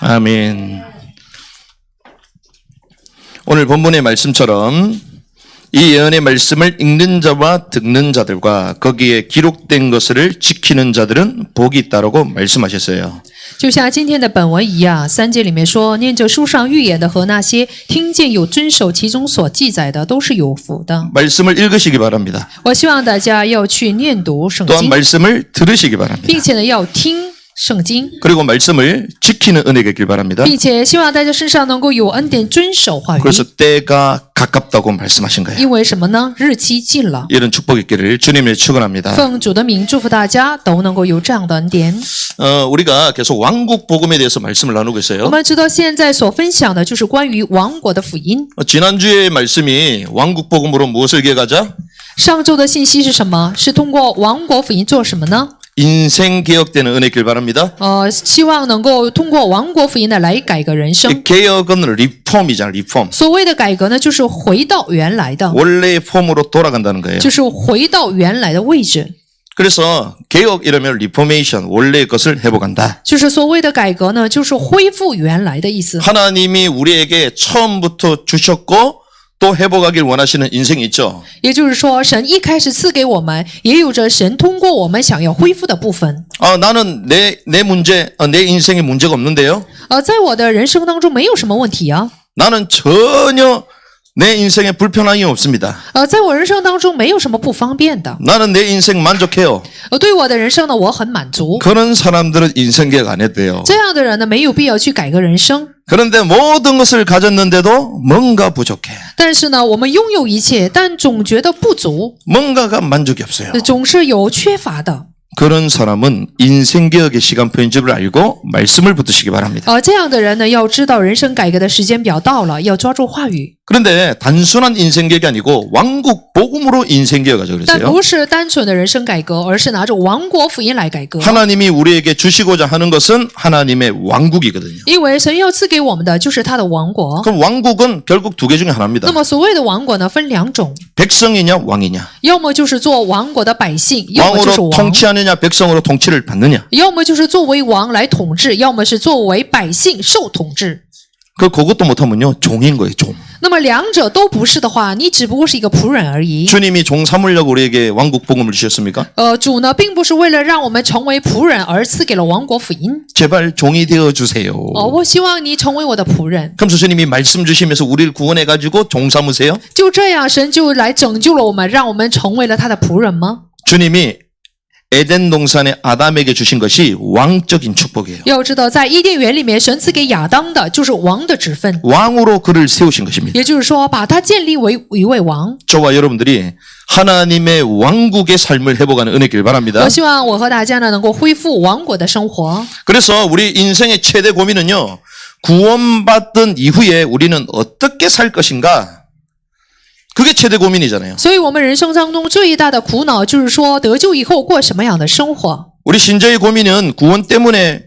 아멘. 오늘 본문의 말씀처럼 이 예언의 말씀을 읽는 자와 듣는 자들과 거기에 기록된 것을 지키는 자들은 복이 있다라고 말씀하셨어요. 就像今天的本文一样，3节里面说，念着书上预言的和那些听见有遵守其中所记载的，都是有福的。 말씀을 읽으시기 바랍니다. 我希望大家要去念读圣 또한 经， 말씀을 들으시기 바랍니다. 并且呢要听圣经， 그리고 말씀을 지키는 은혜가 있길 바랍니다. 并且希望大家身上能够有恩典遵守话语。 그래서 때가 가깝다고 말씀하신 거예요. 因为什么呢？日期近了。 이런 축복이 있기를 주님의 축원합니다. 奉主的名祝福大家都能够有这样的恩典。 우리가 계속 왕국 복음에 대해서 말씀을 나누고 我 있어요. 们知道现在所分享的就是关于王国的福音。 지난주의 말씀이 왕국 복음으로 무엇을 기억하자? 上周的信息是什么？是通过王国福音做什么呢？ 인생 개혁되는 은혜 길 바랍니다. 希望能够通过王国福音呢来改革人生。 이 개혁은 리폼이잖아요. 리폼. 所谓的改革呢，就是回到原来的， 원래의 폼으로 돌아간다는 거예요. 就是回到原来的位置。 그래서 개혁 이러면 리포메이션 원래의 것을 회복한다. 就是所谓的改革呢，就是恢复原来的意思。 하나님이 우리에게 처음부터 주셨고 또 회복하길 원하시는 인생이 있죠. 也就是说，神一开始赐给我们，也有着神通过我们想要恢复的部分。 나는 내 문제, 내 인생에 문제가 없는데요. 在我的人生当中没有什么问题啊。 나는 전혀 내 인생에 불편함이 없습니다. 在我人生当中没有什么不方便的。 나는 내 인생 만족해요. 对我的人生呢，我很满足。 그런 사람들은 인생 개혁 안 해도 돼요. 这样的人呢，没有必要去改革人生。 그런데 모든 것을 가졌는데도 뭔가 부족해. 但是呢，我们拥有一切，但总觉得不足， 뭔가가 만족이 없어요. 总是有缺乏的。 그런 사람은 인생 개혁의 시간 편집을 알고 말씀을 붙드시기 바랍니다. 这样的人呢，要知道人生改革的时间表到了，要抓住话语。 그런데 단순한 인생 개혁이 아니고 왕국 복음으로 인생 개혁하자 但 그랬어요. 不是单纯的人生改革，而是拿着王国福音来改革。 하나님이 우리에게 주시고자 하는 것은 하나님의 왕국이거든요. 因为神要赐给我们的就是他的王国。 그럼 왕국은 결국 두 개 중에 那 하나입니다. 么所谓的王国呢，分两种， 백성이냐 왕이냐. 要么就是做王国的百姓，要么就是 왕으로 王， 통치하느냐 백성으로 통치를 받느냐. 要么就是作为王来统治，要么是作为百姓受统治。 그것도 못하면요 종인 거예요 종. 那么两者都不是的话，你只不过是一个仆人而已。 주님이 종 삼으려고 우리에게 왕국 복음을 주셨습니까? 主呢，并不是为了让我们成为仆人而赐给了王国福音。 제발 종이 되어 주세요. 我希望你成为我的仆人。 그럼 주님이 말씀 주시면서 우리를 구원해 가지고 종 삼으세요? 就这样，神就来拯救了我们，让我们成为了他的仆人吗？ 주님이 에덴 동산에 아담에게 주신 것이 왕적인 축복이에요. 要知道，在伊甸园里面，神赐给亚当的就是王的职分， 왕으로 그를 세우신 것입니다. 也就是说，把他建立为一位王。 저와 여러분들이 하나님의 왕국의 삶을 회복하는 은혜길 바랍니다. 我希望我和大家呢，能够恢复王国的生活。 그래서 우리 인생의 최대 고민은요. 구원받은 이후에 우리는 어떻게 살 것인가? 그게 최대 고민이잖아요. 所以，我们人生当中最大的苦恼就是说，得救以后过什么样的生活。 우리 신자의 고민은 구원 때문에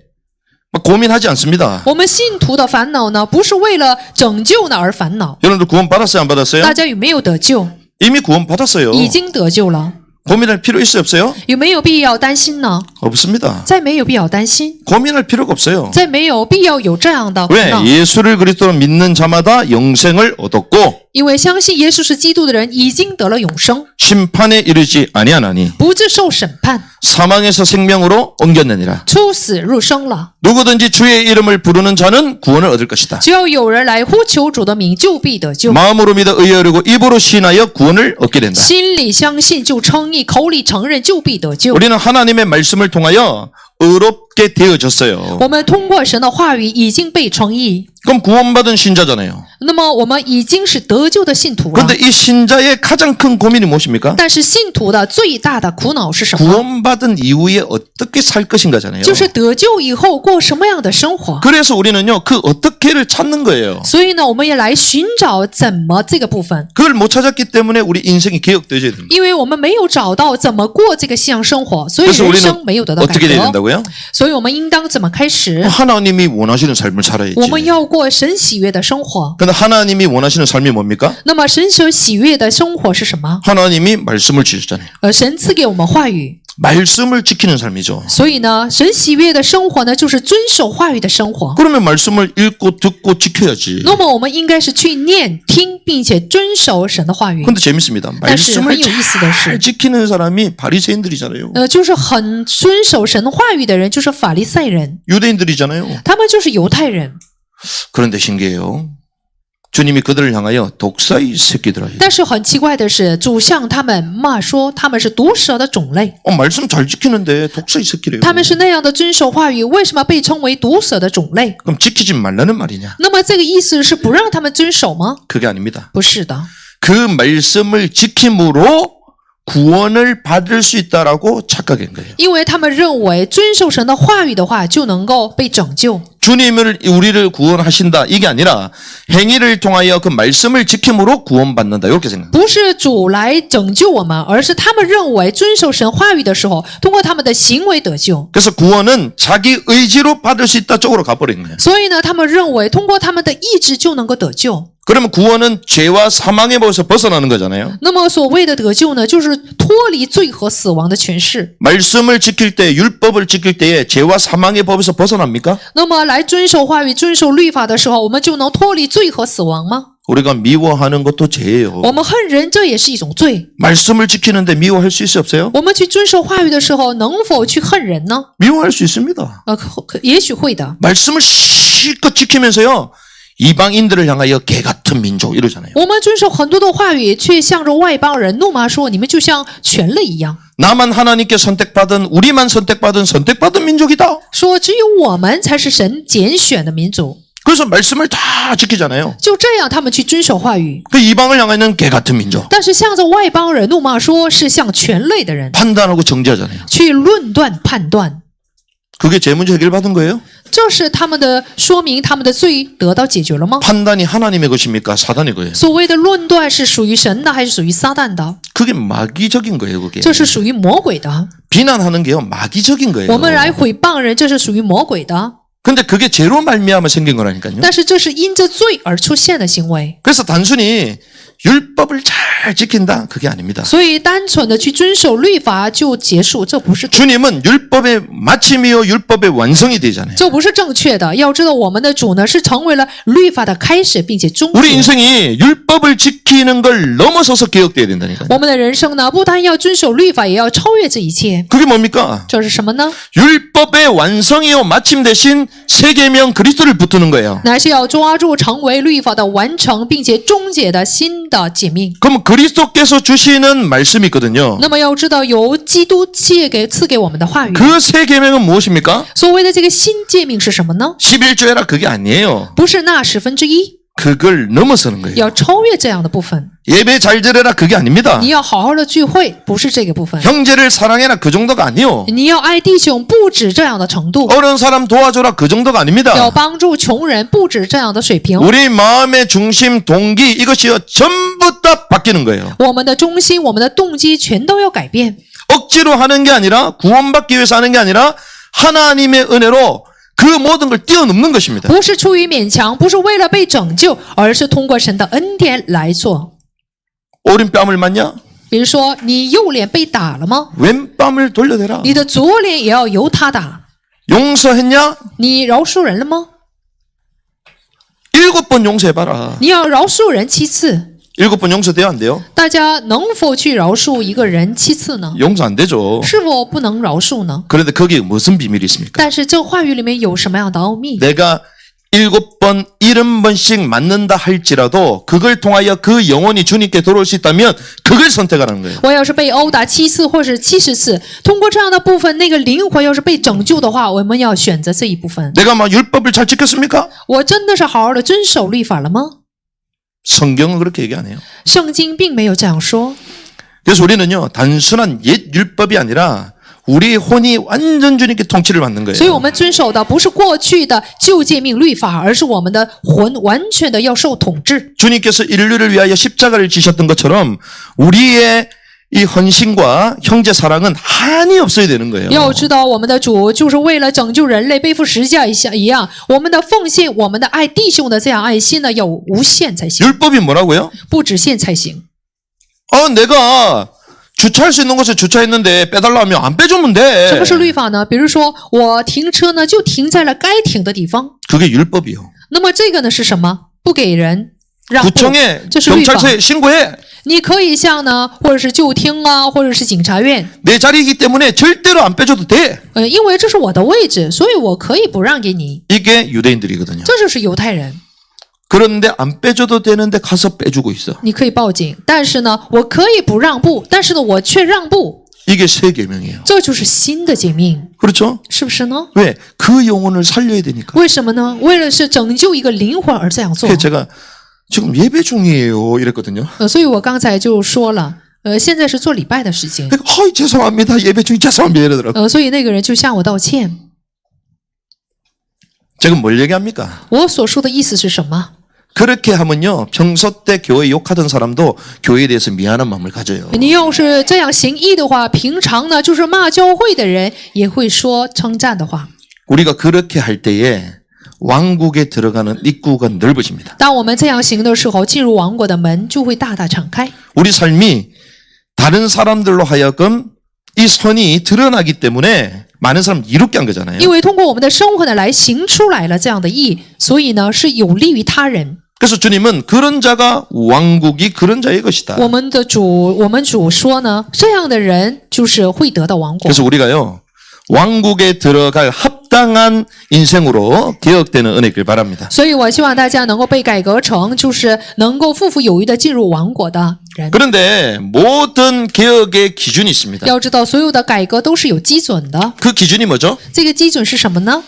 고민하지 않습니다. 我们信徒的烦恼呢，不是为了拯救呢而烦恼。 여러분들 구원 받았어요? 안 받았어요? 大家有没有得救？ 이미 구원 받았어요. 已经得救了， 고민할 필요 있어요? 없어요? 有没有必要担心呢？ 없습니다. 再没有必要担心， 고민할 필요가 없어요. 再没有必要有这样的苦 왜? 恼。 예수를 그리스도로 믿는 자마다 영생을 얻었고 因为相信耶稣是基督的人，已经得了永生， 심판에 이르지 아니하나니 不致受审判， 사망에서 생명으로 옮겼느니라. 出死入生了。 누구든지 주의 이름을 부르는 자는 구원을 얻을 것이다. 只要有人来呼求主的名，就必得救。 마음으로 믿어 의하려고 입으로 신하여 구원을 얻게 된다. 心里相信就称义，口里承认就必得救。 우리는 하나님의 말씀을 통하여 의롭게 되어졌어요. 我们通过神的话语已经被称义， 그럼 구원받은 신자잖아요. 那么我们已经是得救的信徒了。 그런데 이 신자의 가장 큰 고민이 무엇입니까? 但是信徒的最大的苦恼是什么？ 구원받은 이후에 어떻게 살 것인가잖아요. 就是得救以后过什么样的生活。 그래서 우리는요 그 어떻게를 찾는 거예요. 所以呢，我们也来寻找怎么这个部分， 그걸 못 찾았기 때문에 우리 인생이 개혁되어야 됩니다. 因为我们没有找到怎么过这个信仰生活，所以 그래서 人生 우리는 没有得到改 어떻게 돼야 革。 된다고요? 所以我们应当怎么开始？ 하나님이 원하시는 삶을 살아야지. 我们要过神喜悦的生活。 근데 하나님이 원하시는 삶이 뭡니까? 那么神所喜悦的生活是什么？ 하나님이 말씀을 주셨잖아요. 神赐给我们话语， 말씀을 지키는 삶이죠. 所以呢，神喜悦的生活呢，就是遵守话语的生活。 그러면 말씀을 읽고 듣고 지켜야지. 那么我们应该是去念、听，并且遵守神的话语。 근데 재밌습니다. 但是很 말씀을 有意思的 잘 是， 지키는 사람이 바리새인들이잖아요. 就是很遵守神话语的人，就是法利赛人， 유대인들이잖아요. 他们就是犹太人。 그런데 신기해요. 주님이 그들을 향하여 독사의 새끼들아. 但是很奇怪的是，主向他们骂说他们是毒蛇的种类， 말씀 잘 지키는데 독사의 새끼래요. 他们是那样的遵守话语，为什么被称为毒蛇的种类？ 그럼 지키지 말라는 말이냐? 那么这个意思是不让他们遵守吗？ 그게 아닙니다. 不是的， 그 말씀을 지킴으로 구원을 받을 수 있다라고 착각한 거예요. 因为他们认为遵守神的话语的话就能够被拯救。 주님을 우리를 구원하신다 이게 아니라 행위를 통하여 그 말씀을 지킴으로 구원받는다 이렇게 생각합니다. 不是主来拯救我们，而是他们认为遵守神话语的时候，通过他们的行为得救。 그래서 구원은 자기 의지로 받을 수 있다 쪽으로 가버린 거예요. 所以呢，他们认为通过他们的意志就能够得救。 그러면 구원은 죄와 사망의 법에서 벗어나는 거잖아요. 那么所谓的得救呢，就是脱离罪和死亡的权势。 말씀을 지킬 때 율법을 지킬 때에 죄와 사망의 법에서 벗어납니까? 那么来遵守话语、遵守律法的时候，我们就能脱离罪和死亡吗？ 우리가 미워하는 것도 죄예요. 我们恨人，这也是一种罪。 말씀을 지키는데 미워할 수 있어요, 없어요? 我们去遵守话语的时候，能否去恨人呢？ 미워할 수 있습니다. 也许会的。 말씀을 실컷 지키면서요. 이방인들을 향하여 개 같은 민족 이러잖아요. 我们遵守很多的话语，却向着外邦人怒骂说：“你们就像犬类一样。” 나만 하나님께 선택받은 우리만 선택받은 민족이다. 说只有我们才是神拣选的民族。 그래서 말씀을 다 지키잖아요. 就这样，他们去遵守话语， 그 이방을 향하는 개 같은 민족. 但是向着外邦人怒骂说是像犬类的人， 판단하고 정죄하잖아요. 去论断判断， 그게 제 문제 해결받은 거예요? 这是他们的说明，他们的罪得到解决了吗？ 판단이 하나님의 것입니까? 사단의 거예요? 所谓的论断是属于神的，还是属于撒旦的？ 그게 마귀적인 거예요, 그게. 这是属于魔鬼的。 비난하는 게요, 마귀적인 거예요. 我们来毁谤人，这是属于魔鬼的。 근데 그게 죄로 말미암아 생긴 거라니까요. 但是这是因着罪而出现的行为。 그래서 단순히 율법을 잘 지킨다 그게 아닙니다. 所以单纯的去遵守律法就结束，这不是 주님은 율법의 마침이요 율법의 완성이 되잖아요. 这不是正确的。要知道，我们的主呢是成为了律法的开始，并且终 우리 结。 인생이 율법을 지키는 걸 넘어서서 개혁돼야 된다니까요. 我们的人生呢，不单要遵守律法，也要超越这一切。 그게 뭡니까? 这是什么呢？ 율법의 완성이요 마침 대신 세계명 그리스도를 붙드는 거예요. 乃是要抓住成为律法的完成，并且终结的新的诫命。 그럼 그리스도께서 주시는 말씀이 있거든요. 那么要知道，由基督赐给我们的话语， 그 세 계명은 무엇입니까? 所谓的这个新诫命是什么呢？ 11조해라 그게 아니에요. 不是那1/10， 그걸 넘어서는 거예요. 要超越这样的部分。 예배 잘 드려라 그게 아닙니다. 你要好好的聚会，不是这个部分。 형제를 사랑해라 그 정도가 아니요. 你要爱弟兄，不止这样的程度。 어려운 사람 도와줘라 그 정도가 要 아닙니다. 帮助穷人，不止这样的水平。 우리 마음의 중심 동기 이것이요 전부 다 바뀌는 거예요. 我们的中心，我们的动机全都要改变， 억지로 하는 게 아니라 구원받기 위해서 하는 게 아니라 하나님의 은혜로 그 모든 걸 뛰어넘는 것입니다. 不是出于勉强，不是为了被拯救，而是通过神的恩典来做。 오른뺨을 맞냐? 比如说，你右脸被打了吗？ 왼뺨을 돌려대라. 你的左脸也要由他打。 용서했냐? 你饶恕人了吗？ 7번 용서해봐라. 你要饶恕人7次。 7번 용서돼요 안 돼요? 大家能否去饶恕一个人7次呢？ 용서 안 되죠. 是否不能饶恕呢？ 그런데 거기에 무슨 비밀이 있습니까? 但是这话语里面有什么样的奥秘？ 내가 7번 70번씩 맞는다 할지라도 그걸 통하여 그 영혼이 주님께 돌아올 수 있다면 그걸 선택하라는 거예요. 我要是被殴打7次或是70次，通过这样的部分，那个灵魂要是被拯救的话，我们要选择这一部分。 내가 막 율법을 잘 지켰습니까? 我真的是好好的遵守律法了吗？ 성경은 그렇게 얘기 안 해요. 圣经并没有这样说。 그래서 우리는요 단순한 옛 율법이 아니라 우리의 혼이 완전 주님께 통치를 받는 所以我 거예요. 们遵守的不是过去的旧诫命律法，而是我们的魂完全的要受统治。 주님께서 인류를 위하여 십자가를 지셨던 것처럼 우리의 이 헌신과 형제 사랑은 한이 없어야 되는 거예요. 要知道，我们的主就是为了拯救人类，背负十字架一样，我们的奉献，我们的爱弟兄的这样爱心呢，要无限才行， 율법이 뭐라고요? 不止限才行。 내가 주차할 수 있는 곳에 주차했는데 빼달라 하면 안 빼주면 돼. 什么是律法呢？比如说我停车呢就停在了该停的地方， 그게 율법이요. 那么这个呢是什么？不给人让步， 구청에 这是律法。 경찰서에 신고해. 你可以向呢，或者是旧厅啊，或者是警察院， 내 자리이기 때문에 절대로 안 빼줘도 돼. 因为这是我的位置，所以我可以不让给你。 이게 유대인들이거든요. 这就是犹太人， 그런데 안 빼줘도 되는데 가서 빼주고 있어. 你可以报警，但是呢，我可以不让步，但是呢，我却让步， 이게 새 계명이에요. 这就是新的诫命， 그렇죠? 是不是呢？ 왜? 그 영혼을 살려야 되니까. 为什么呢？为了是拯救一个灵魂而这样做。 그래서 제가 지금 예배 중이에요 이랬거든요. 所以我刚才就说了，现在是做礼拜的时间， 허이 죄송합니다. 예배 중에 죄송합니다 이러더라고. 所以那个人就向我道歉。 제가 뭘 얘기합니까? 我所说的意思是什么？ 그렇게 하면요. 평소 때 교회 욕하던 사람도 교회에 대해서 미안한 마음을 가져요. 你要是这样行义的话，平常呢就是骂教会的人也会说称赞的话。 우리가 그렇게 할 때에 왕국에 들어가는 입구가 넓어집니다. 当我们这样行的时候，进入王国的门就会大大敞开。 우리 삶이 다른 사람들로 하여금 이 선이 드러나기 때문에 많은 사람 이롭게 한 거잖아요. 因为通过我们的生活呢来行出来了这样的义，所以呢是有利于他人。 그래서 주님은 그런 자가 왕국이 그런 자의 것이다. 我们主说呢，这样的人就是会得到王国。 그래서 우리가요. 왕국에 들어갈 합당한 인생으로 개혁되는 은혜길 바랍니다. 所以我希望大家能够被改革成，就是能够富富有余的进入王国的人。 그런데 모든 개혁의 기준이 있습니다. 要知道，所有的改革都是有基准的。 그 기준이 뭐죠? 这个基准是什么呢？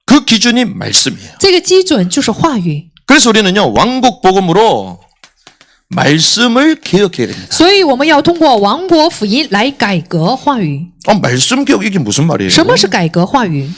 그 기준이 말씀이에요. 这个基准就是话语。 그래서 우리는요. 왕국 복음으로 말씀을 개혁해야 됩니다. 所以我们要通过王国福音来改革话语。 말씀 개혁 이게 무슨 말이에요? 什么是改革话语？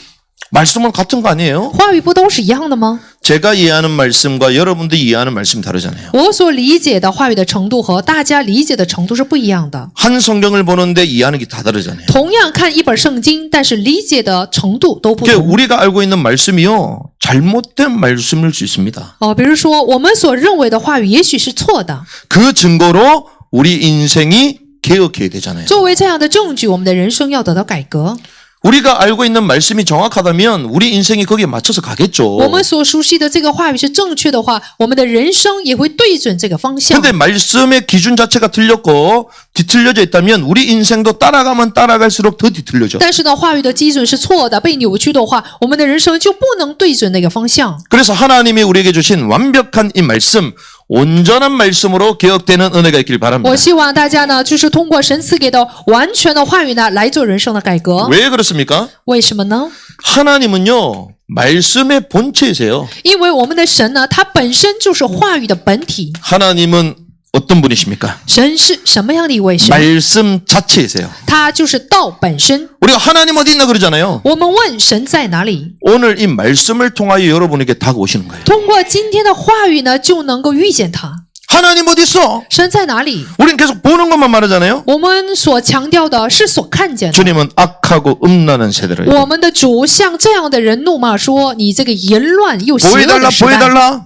말씀은 같은 거 아니에요? 话语不都是一样的吗？ 제가 이해하는 말씀과 여러분들이 이해하는 말씀이 다르잖아요. 我所理解的话语的程度和大家理解的程度是不一样的。 한 성경을 보는데 이해하는 게 다 다르잖아요. 同样看一本圣经，但是理解的程度都不 그게 同。 우리가 알고 있는 말씀이요. 잘못된 말씀일 수 있습니다. 比如说我们所认为的话语也许是错的， 그 증거로 우리 인생이 개혁해야 되잖아요. 作为这样的证据，我们的人生要得到改革。 우리가 알고 있는 말씀이 정확하다면 우리 인생이 거기에 맞춰서 가겠죠. 我们所熟悉的这个话语是正确的话，我们的人生也会对准这个方向。 근데 말씀의 기준 자체가 틀렸고 뒤틀려져 있다면 우리 인생도 따라가면 따라갈수록 더 뒤틀려져. 但是呢，话语的基准是错的，被扭曲的话，我们的人生就不能对准那个方向。 그래서 하나님이 우리에게 주신 완벽한 이 말씀, 온전한 말씀으로 개혁되는 은혜가 있길 바랍니다. 我希望大家呢，就是通过神赐给的完全的话语呢，来做人生的改革。 왜 그렇습니까? 为什么呢？ 하나님은요, 말씀의 본체이세요. 因为我们的神呢，他本身就是话语的本体。 하나님은 어떤 분이십니까? 神是什么样的一位神？ 말씀 자체이세요. 他就是道本身。 우리가 하나님 어디 있나 그러잖아요. 我们问神在哪里？ 오늘 이 말씀을 통하여 여러분에게 다가오시는 거예요. 通过今天的话语呢，就能够遇见他。 하나님 어디 있어? 神在哪里？ 우린 계속 보는 것만 말하잖아요. 我们所强调的是所看见的。 주님은 악하고 음란한 세대를 我们的主向这样的人怒骂说：“你这个淫乱又邪恶 보여달라 的时代， 보여달라.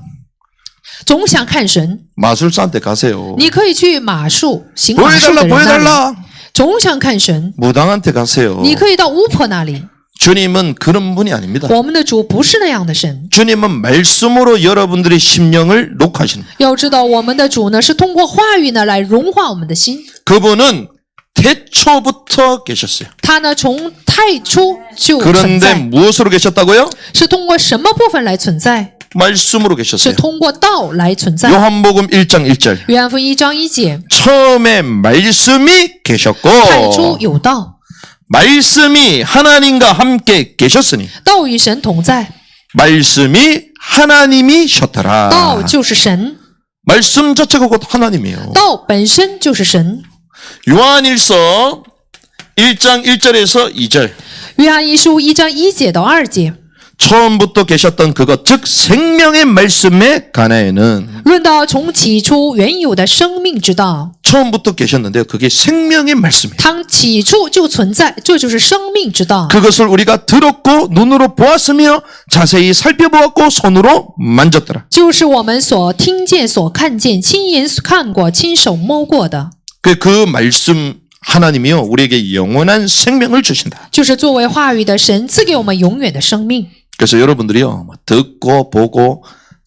总想看神。 마술사한테 가세요. 你可以去马术行马术 보여달라 的人那里， 보여달라. 总想看神。 무당한테 가세요. 你可以到巫婆那里。 주님은 그런 분이 아닙니다. 我们的主不是那样的神。 주님은 말씀으로 여러분들의 심령을 녹화하시는 거예요. 要知道，我们的主呢是通过话语呢来融化我们的心。 그분은 태초부터 계셨어요. 他呢从太初就存 그런데 在， 무엇으로 계셨다고요? 是通过什么部分来存在？ 말씀으로 是 계셨어요. 通过道来存在。 요한복음 1장 1절. 约翰福音1章1节， 처음에 말씀이 계셨고 太初有道， 말씀이 하나님과 함께 계셨으니 道与神同在， 말씀이 하나님이셨더라. 道就是神， 말씀 자체가 곧 하나님이에요. 道本身就是神。 요한일서 1장 1절에서 2절. 约翰一书1章1节到2节， 처음부터 계셨던 그것 즉 생명의 말씀에 관하여는 论到从起初原有的生命之道， 처음부터 계셨는데요. 그게 생명의 말씀이에요. 它起初就存在，这就是生命之道。 그것을 우리가 들었고 눈으로 보았으며 자세히 살펴보았고 손으로 만졌더라. 就是我们所聽見、所看見、親眼看過、親手摸過的。 그 말씀 하나님이요 우리에게 영원한 생명을 주신다. 就是作为话语的神赐给我们永远的生命。 그래서 여러분들이요 듣고 보고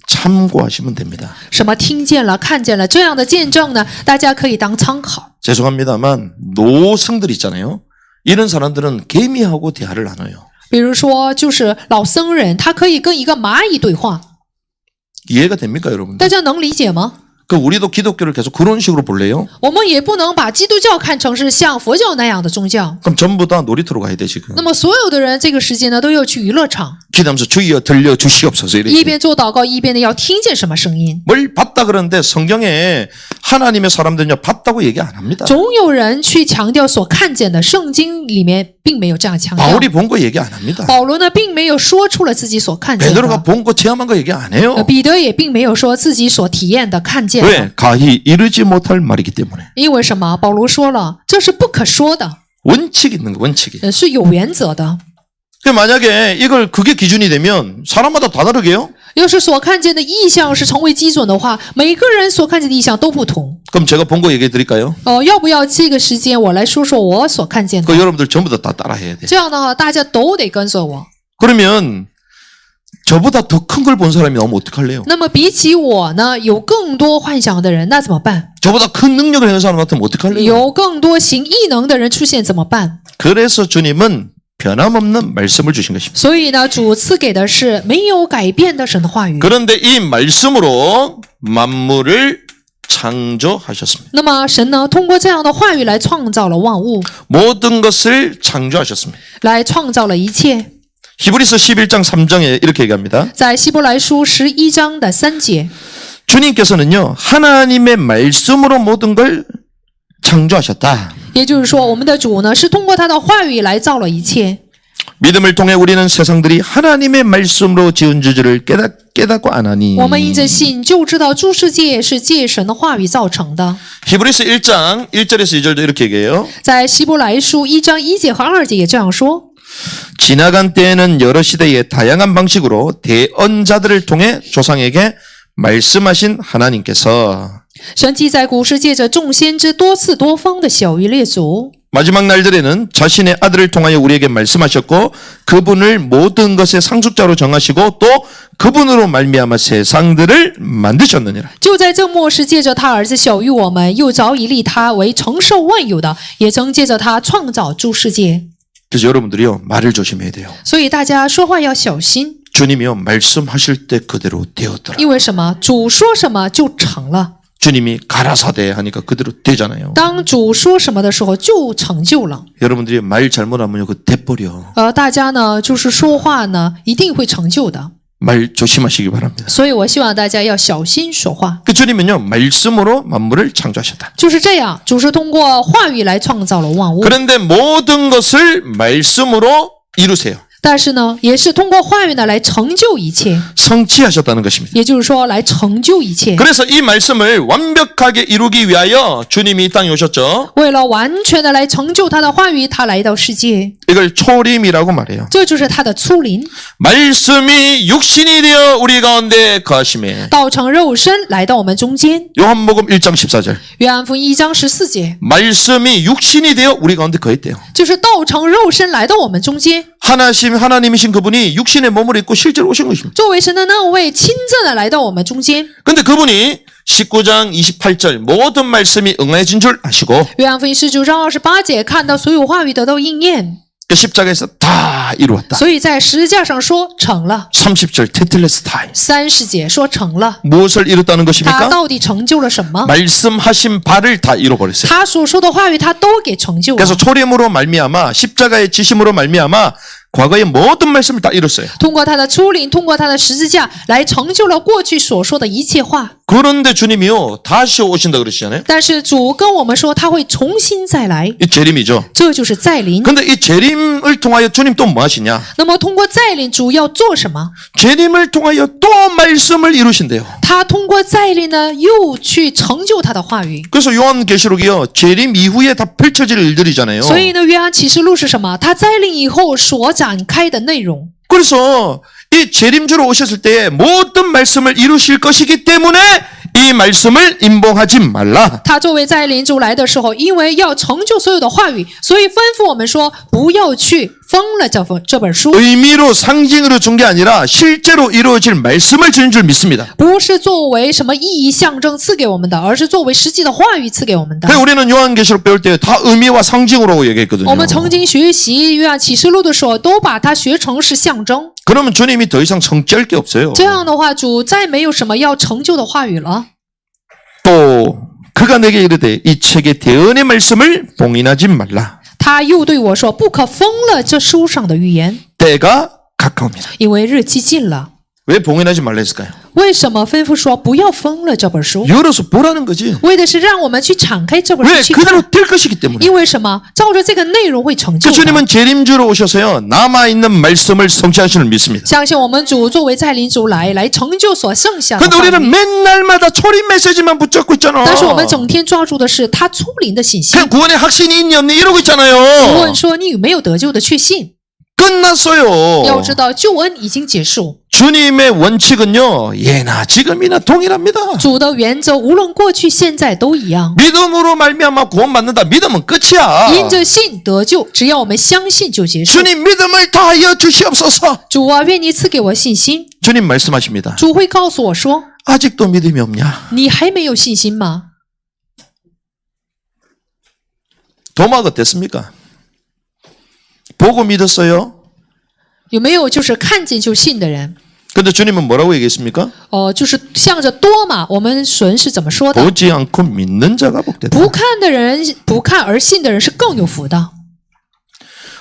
참고하시면 됩니다. 什么听见了、看见了这样的见证呢？大家可以当参考。 죄송합니다만 노승들 있잖아요. 이런 사람들은 개미하고 대화를 나눠요. 比如说，就是老僧人，他可以跟一个蚂蚁对话， 이해가 됩니까 여러분들? 大家能理解吗？ 그 우리도 기독교를 계속 그런 식으로 볼래요? 我们也不能把基督教看成是像佛教那样的宗教。 그럼 전부 다 놀이터로 가야 돼 지금. 那么所有的人这个时间呢，都要去娱乐场， 기도하면서 주여 들려 주시옵소서 一 이렇게. 边做祷告，一边的要听见什么声音。 뭘 봤다 그러는데 성경에 하나님의 사람들은요 봤다고 얘기 안 합니다. 总有人去强调所看见的，圣经里面并没有这样强调。 바울이 본 거 얘기 안 합니다. 保罗呢，并没有说出了自己所看见 베드로가 的， 본 거 체험한 거 얘기 안 해요. 彼得也并没有说自己所体验的、看见的。 왜? 가히 이르지 못할 말이기 때문에. 因为什么？保罗说了，这是不可说的， 원칙이 있는 거 원칙이. 是有原则的。 그 만약에 이걸 그게 기준이 되면 사람마다 다 다르게요? 要是所看见的意象是成为基准的话，每个人所看见的意象都不同。 그럼 제가 본 거 얘기해 드릴까요? 要不要这个时间我来说说我所看见的？ 그 여러분들 전부 다 따라해야 돼. 这样的话，大家都得跟着我。 그러면 저보다 더 큰 걸 본 사람이 나오면 어떡할래요? 那么比起我呢，有更多幻想的人，那怎么办？ 저보다 큰 능력을 행한 사람 같으면 어떡할래요? 有更多行异能的人出现，怎么办？ 그래서 주님은 변함없는 말씀을 주신 것입니다. 所以呢，主赐给的是没有改变的神的话语。 그런데 이 말씀으로 만물을 창조하셨습니다. 那么神呢，通过这样的话语来创造了万物， 모든 것을 창조하셨습니다. 来创造了一切。 히브리서 11장 3장에 이렇게 얘기합니다. 在希伯来书11章的3节， 주님께서는요 하나님의 말씀으로 모든 걸 창조하셨다. 也就是说，我们的主呢是通过他的话语来造了一切。 믿음을 통해 우리는 세상들이 하나님의 말씀으로 지은 주제를 깨닫고 안 하니. 我们因着信就知道诸世界是借神的话语造成的。 히브리서 1장 1절에서 2절도 이렇게 얘기해요. 在希伯来书1章1节和2节也这样说。 지나간 때에는 여러 시대에 다양한 방식으로 대언자들을 통해 조상에게 말씀하신 하나님께서 神既在古时借着众先知多次多方的晓谕列祖， 마지막 날들에는 자신의 아들을 통하여 우리에게 말씀하셨고 그분을 모든 것의 상속자로 정하시고 또 그분으로 말미암아 세상들을 만드셨느니라. 就在这末世借着他儿子晓谕我们，又早已立他为承受万有的，也曾借着他创造诸世界。 그래서 여러분들이요 말을 조심해야 돼요. 所以大家说话要小心， 주님이요 말씀하실 때 그대로 되었더라. 因为什么？主说什么就成了。 주님이 가라사대 하니까 그대로 되잖아요. 当主说什么的时候，就成就了。 여러분들이 말 잘못하면요 그 돼버려. 大家呢，就是说话呢，一定会成就的。 말 조심하시기 바랍니다. 所以我希望大家要小心说话。 그 주님은요 말씀으로 만물을 창조하셨다. 就是这样，主是通过话语来创造了万物， 그런데 모든 것을 말씀으로 이루세요. 但是呢，也是通过话语呢来成就一切， 성취하셨다는 것입니다. 也就是说来成就一切。 그래서 이 말씀을 완벽하게 이루기 위하여 주님이 이 땅에 오셨죠. 为了完全的来成就他的话语，他来到世界， 이걸 초림이라고 말해요. 这就是他的初临， 말씀이 육신이 되어 우리 가운데 거하심에. 道成肉身来到我们中间。 요한복음 1장 14절. 约翰福音1章14节， 말씀이 육신이 되어 우리 가운데 거했대요. 就是道成肉身来到我们中间。 하나님이신 그분이 육신의 몸을 입고 실제로 오신 것입니다. 作为神的那位，亲自的来到我们中间。 근데 그분이 19장 28절 모든 말씀이 응해진 줄 아시고 约翰福音19章28节看到所有话语得到应验， 그 십자가에서 다 이루었다. 所以在十字架上说成了。 30절 테텔레스타이 30节说成了， 무엇을 이뤘다는 他 것입니까? 到底成就了什么？ 말씀하신 바를 다 이뤄버렸어요. 他所说的话语，他都给成就了。 그래서 초림으로 말미암아 십자가의 지심으로 말미암아 과거의 모든 말씀을 다 이뤘어요. 通过他的初临，通过他的十字架，来成就了过去所说的一切话。 그런데 주님이요 다시 오신다 그러시잖아요. 但是主跟我们说，他会重新再来， 이 재림이죠. 这就是再临。 근데 이 재림을 통하여 주님 또 뭐 하시냐? 那么通过再临，主要做什么？ 재림을 통하여 또 말씀을 이루신대요. 他通过再临呢，又去成就他的话语。 그래서 요한계시록이요 재림 이후에 다 펼쳐질 일들이잖아요. 所以呢，约翰启示录是什么？他再临以后所展开的内容。 그래서 이 재림주로 오셨을 때에 모든 말씀을 이루실 것이기 때문에 이 말씀을 임봉하지 말라. 他作为在临主来的时候，因为要成就所有的话语，所以吩咐我们说，不要去封了这本书， 의미로 상징으로 준 게 아니라 실제로 이루어질 말씀을 주는 줄 믿습니다. 不是作为什么意义象征赐给我们的，而是作为实际的话语赐给我们的。 그래서 우리는 요한계시록 배울 때 다 의미와 상징으로 얘기했거든요. 我们曾经学习约翰启示录的时候，都把它学成是象征。 그러면 주님이 더 이상 성취할 게 없어요. 这样的话，主再没有什么要成就的话语了。 또 그가 내게 이르되 이 책의 대언의 말씀을 봉인하지 말라. 他又对我说：“不可封了这书上的预言， 때가 가까웁니다. 因为日期近了。” 왜 봉인하지 말라 했을까요? 为什么吩咐说不要封了这本书？ 열어서 보라는 거지. 为的是让我们去敞开这本 왜 书去 그대로 看。 될 것이기 때문에. 因为什么？照着这个内容会成就 그 的。 주님은 재림주로 오셔서요 남아있는 말씀을 성취하시는 줄 믿습니다. 相信我们主作为在临主来成就所剩下的 근데 话 우리는 语。 맨날마다 초림 메시지만 붙잡고 있잖아. 但是我们整天抓住的是他出临的信息。 그냥 구원의 확신이 있니 없니 이러고 不 있잖아요. 问说你有没有得救的确信？ 끝났어요. 要知道救恩已经结束， 주님의 원칙은요 예나 지금이나 동일합니다. 主的原则无论过去现在都一样。 믿음으로 말미암아 구원받는다. 믿으면 끝이야. 因着信得救，只要我们相信就结束。 주님 믿음을 다하여 주시옵소서. 主啊，愿你赐给我信心。 주님 말씀하십니다. 主会告诉我说 아직도 믿음이 없냐? 你还没有信心吗？ 도마가 어땠습니까? 보고 믿었어요. 有没有就是看见就信的人？ 근데 주님은 뭐라고 얘기했습니까? 就是向着多嘛。我们神是怎么说的？ 보지 않고 믿는 자가 복되다. 不看的人，不看而信的人是更有福的。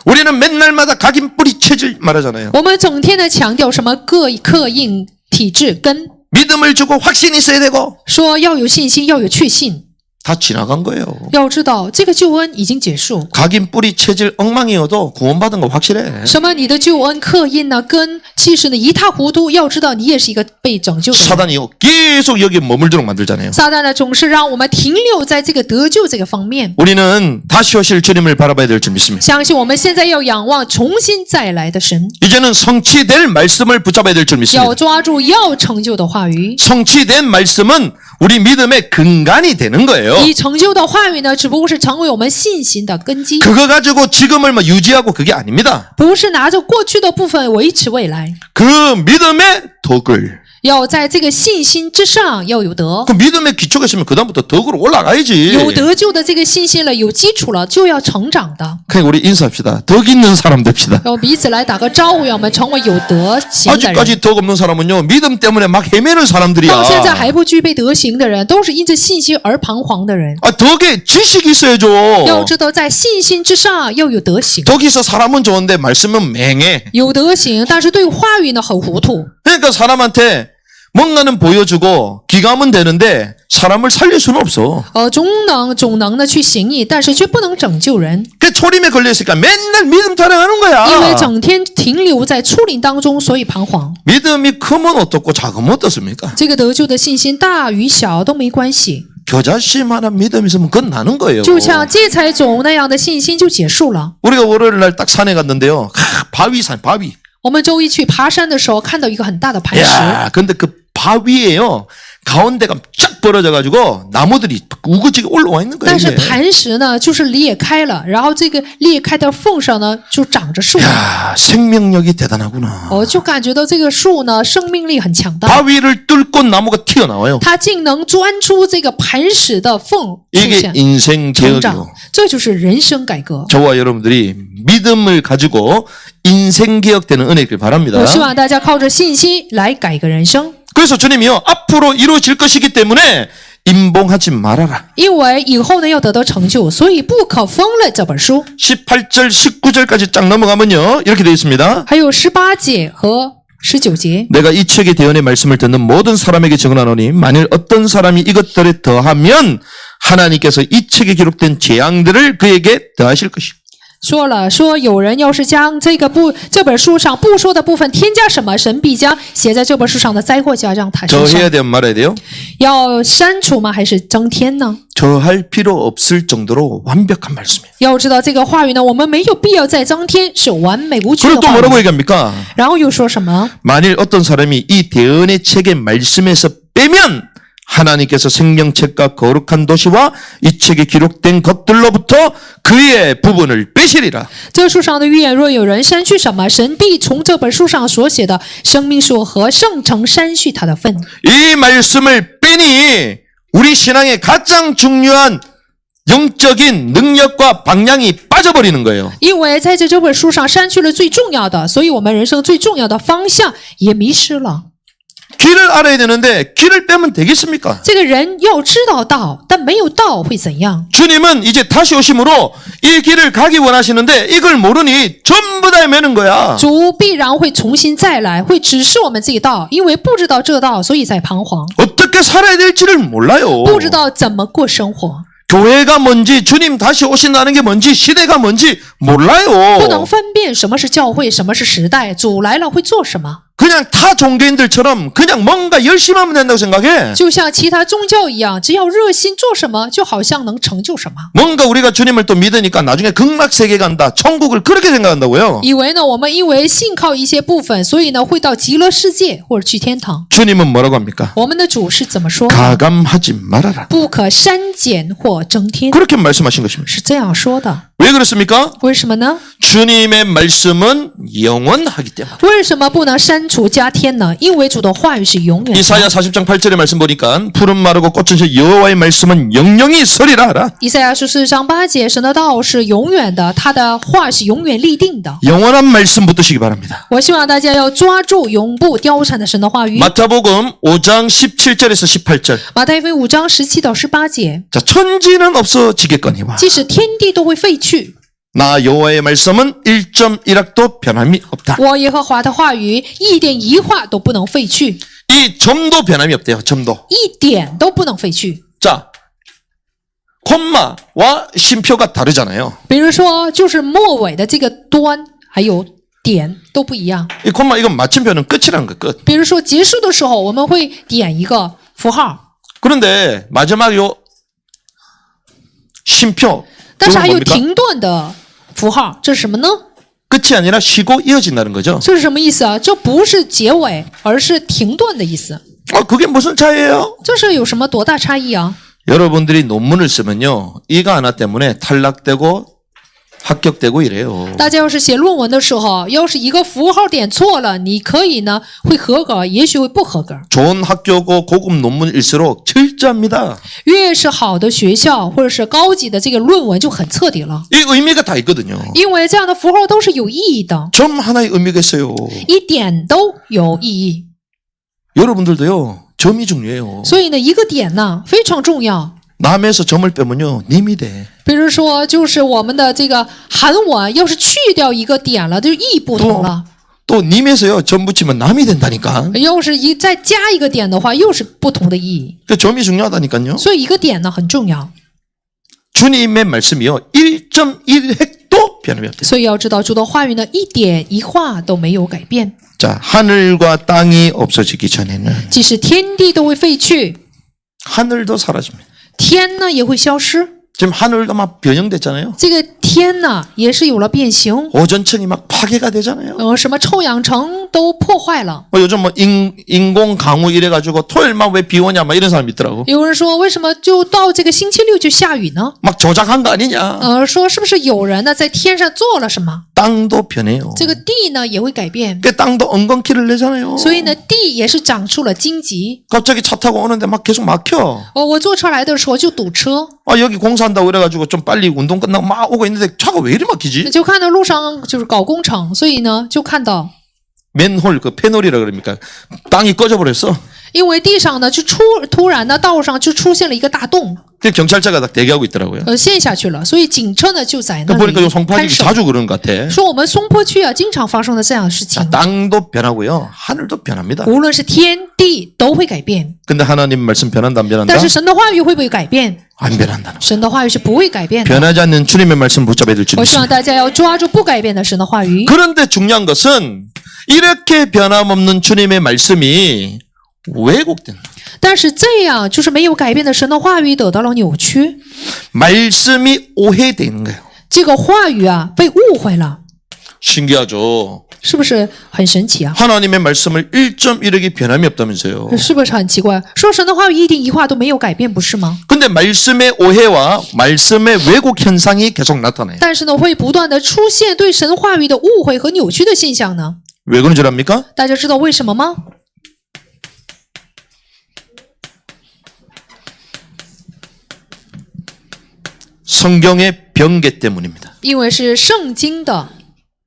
우리는 맨날마다 각인 뿌리 체질 말하잖아요. 我们整天的强调什么刻印体质根， 믿음을 주고 확신이 있어야 되고 说要有信心，要有确信。 다 지나간 거예요. 要知道这个救恩已经结束。 각인 뿌리 체질 엉망이어도 구원받은 거 확실해. 什么？你的救恩刻印呢？根其实呢一塌糊涂。要知道你也是一个被拯救的人。 사단이 계속 여기 머물도록 만들잖아요. 撒旦呢总是让我们停留在这个得救这个方面。 우리는 다시 오실 주님을 바라봐야 될 줄 믿습니다. 相信我们现在要仰望重新再来的神， 이제는 성취될 말씀을 붙잡아야 될 줄 要 믿습니다. 抓住要成就的话语。 성취된 말씀은 우리 믿음의 근간이 되는 거예요. 已成就的话语呢，只不过是成为我们信心的根基， 그거 가지고 지금을 뭐 유지하고 그게 아닙니다. 不是拿着过去的部分维持未来。 그 믿음의 덕을 要在这个信心之上要有德， 그 믿음의 기초가 있으면 그다음부터 덕으로 올라가야지. 有得救的这个信心了，有基础了，就要成长的。 그냥 우리 인사합시다. 덕 있는 사람 됩시다. 要彼此来打个招呼，让我们成为有德行的人。 아직까지 덕 없는 사람은요 믿음 때문에 막 헤매는 到现在 사람들이야. 还不具备德行的人，都是因着信心而彷徨的人。 아, 덕에 지식이 있어야죠. 要知道，在信心之上要有德行， 덕이 있어 사람은 좋은데 말씀은 맹해. 有德行，但是对话语呢很糊涂。 그러니까 사람한테 뭔가는 보여주고 기감은 되는데 사람을 살릴 수는 없어. 总能的去行义，但是却不能拯救人， 그 초림에 걸려있으니까 맨날 믿음 타령하는 因为 거야. 整天停留在初领当中，所以彷徨。 믿음이 크면 어떻고 작으면 어떻습니까? 这个得救的信心大与小都没关系， 겨자씨만한 믿음이 있으면 그건 나는 거예요. 就像芥菜种那样的信心就结束了。 우리가 월요일 날 딱 산에 갔는데요. 바위산 바위. 我们周一去爬山的时候，看到一个很大的磐石， 야, 근데 그 바위에요. 가운데가 쫙 벌어져가지고 나무들이 우거지게 올라와 있는 거예요. 但是 이게. 磐石呢就是裂开了，然后这个裂开的缝上呢就长着树， 야, 생명력이 대단하구나. 就感觉到这个树呢生命力很强大， 바위를 뚫고 나무가 튀어나와요. 它竟能钻出这个磐石的缝出 이게 现， 인생 成 개혁이요. 长，这就是人生改革。 저와 여러분들이 믿음을 가지고 인생 개혁되는 은혜길 바랍니다. 我希望大家靠着信心来改革人生， 그래서 주님이요 앞으로 이루어질 것이기 때문에 임봉하지 말아라. 因为以后呢要得到成就，所以不可封了这本书。 18절 19절까지 쫙 넘어가면요 이렇게 되어 있습니다. 还有18节和19节， 내가 이 책의 대언의 말씀을 듣는 모든 사람에게 증언하노니 만일 어떤 사람이 이것들에 더하면 하나님께서 이 책에 기록된 재앙들을 그에게 더하실 것이요. 说有人要是将这本书上不说的部分添加什么，神必将写在这本书上的灾祸加上他身 더해야 上。 돼요 말아야 돼요? 要删除吗？还是增添呢？ 더할 필요 없을 정도로 완벽한 말씀이에요. 要知道这个话语呢，我们没有必要再增添，是完美无缺 그리고 的 또 话 뭐라고 语。 얘기합니까? 然后又说什么？ 만일 어떤 사람이 이 대언의 책의 말씀에서 빼면 하나님께서 생명책과 거룩한 도시와 이 책에 기록된 것들로부터 그의 부분을 빼시리라. 这树上的预言，若有人删去什么，神必从这本书上所写的生命树和圣城删去他的份。 이 말씀을 빼니 우리 신앙의 가장 중요한 영적인 능력과 방향이 빠져버리는 거예요. 因为在这本书上删去了最重要的，所以我们人生最重要的方向也迷失了。 길을 알아야 되는데 길을 빼면 되겠습니까? 这个人要知道道，但没有道会怎样？ 주님은 이제 다시 오심으로 이 길을 가기 원하시는데 이걸 모르니 전부 다 헤매는 거야. 主必然会重新再来，会指示我们这个道，因为不知道这道，所以在彷徨， 어떻게 살아야 될지를 몰라요. 不知道怎么过生活， 교회가 뭔지 주님 다시 오신다는 게 뭔지 시대가 뭔지 몰라요. 不能分辨什么是教会，什么是时代，主来了会做什么。 그냥 타 종교인들처럼 그냥 뭔가 열심히 하면 된다고 생각해. 就像其他宗教一样，只要热心做什么，就好像能成就什么。 뭔가 우리가 주님을 또 믿으니까 나중에 극락세계 간다. 천국을 그렇게 생각한다고요. 以为呢，我们因为信靠一些部分，所以呢会到极乐世界或者去天堂。 주님은 뭐라고 합니까? 我们的主是怎么说？ 가감하지 말아라. 不可删减或增添， 그렇게 말씀하신 것입니다. 是这样说的。 왜 그렇습니까? 为什么呢？ 주님의 말씀은 영원하기 때문에. 为什么不能删除加添呢？因为主的话语是永远的。 이사야 40장 8절의 말씀 보니까 푸른 마르고 꽃은 저 여호와의 말씀은 영영이 서리라 하라. 以赛亚书4章8节，神的道是永远的，他的话是永远立定的。 영원한 말씀 붙드시기 바랍니다. 我希望大家要抓住永不凋残的神的话语。 마태복음 5장 17절에서 18절. 马太福音5章17到18节， 자, 천지는 없어지겠거니와 即使天地都会废去， 나 여호와의 말씀은 1.1학도 변함이 없다. 我耶和华的话语一点一画都不能废去， 이 점도 변함이 없대요. 점도. 一点都不能废去。 자, 콤마와 쉼표가 다르잖아요. 比如说，就是末尾的这个端还有点都不一样。 이 콤마 이건 마침표는 끝이라는 거 끝. 比如说结束的时候，我们会点一个符号， 그런데 마지막 요 쉼표 但是还有 이건 뭡니까? 停顿的符号，这是什么呢？ 끝이 아니라 쉬고 이어진다는 거죠. 这是什么意思啊？这不是结尾，而是停顿的意思。 그게 무슨 차이예요? 这是有什么多大差异啊？ 여러분들이 논문을 쓰면요. 이거 하나 때문에 탈락되고 합격되고 이래요. 大家要是写论文的时候，要是一个符号点错了，你可以呢会合格，也许会不合格。 좋은 학교고 고급 논문일수록 철저합니다. 越是好的学校或者是高级的这个论文就很彻底了， 이 의미가 다 있거든요. 因为这样的符号都是有意义的， 점 하나의 의미가 있어요. 一点都有意义。 여러분들도요. 점이 중요해요. 所以呢，一个点呢非常重要。 남에서 점을 빼면요. 님이 돼. 比如说，就是我们的这个韩文，要是去掉一个点了，就意义不同了。 또 님에서요. 점 붙이면 남이 된다니까. 要是再加一个点的话，又是不同的意义。 그 점이 중요하다니까요. 所以一个点呢很重要。 주님의 말씀이요. 1.1획도 변함이 없대요. 所以要知道，主的话语呢一点一画都没有改变。 자, 하늘과 땅이 없어지기 전에는 即使天地都会废去， 하늘도 사라집니다. 天呢也会消失。 지금 하늘도 막 변형됐잖아요. 这个天呢也是有了变形， 오존층이 막 파괴가 되잖아요. 什么臭氧层都破坏了。 요즘 뭐 인공 강우 이래가지고 토요일만 왜 비 오냐 막 이런 사람 있더라고. 有人说，为什么就到这个星期六就下雨呢？ 막 조작한 거 아니냐. 说是不是有人呢在天上做了什么？ 땅도 변해요. 这个地呢也会改变， 그 땅도 엉겅퀴를 내잖아요. 所以呢地也是长出了荆棘。 갑자기 차 타고 오는데 막 계속 막혀. 我坐车来的时候就堵车， 여기 공사한다고 그래가지고 좀 빨리 운동 끝나고 막 오고 있는데 차가 왜 이리 막히지? 就看到路上就是搞工程，所以呢就看到， 맨홀 그 패널이라 그럽니까? 땅이 꺼져버렸어. 因为地上呢就突然呢道上就出现了一个大洞， 그 경찰차가 딱 대기하고 있더라고요. 陷下去了，所以警车呢就在那 보니까 요 里 송파지 看守。 자주 그러는 것 같아. 说我们松坡区啊经常发生的这样的事情 자, ， 땅도 변하고요. 하늘도 변합니다. 无论是天地都会改变， 근데 하나님 말씀 변한다 안 변한다? 但是神的话语会不会改变？ 안 변한다는 神的话语是不会改变的。 변하지 않는 주님의 말씀 붙잡아야 될 줄 我希望 믿습니다. 大家要抓住不改变的神的话语。 그런데 중요한 것은 이렇게 변함없는 주님의 말씀이 왜곡된 거예요. 但是这样就是没有改变的神的话语得到了扭曲， 말씀이 오해되는 거예요. 这个话语啊被误会了。 신기하죠. 是不是很神奇啊？ 하나님의 말씀을 1.1획이 변함이 없다면서요. 是不是很奇怪？说神的话语一点一话都没有改变，不是吗？ 근데 말씀의 오해와 말씀의 왜곡 현상이 계속 나타나요. 但是呢，会不断的出现对神话语的误会和扭曲的现象呢？ 왜 그런 줄 압니까? 大家知道为什么吗？ 성경의 변개 때문입니다. 因为是圣经的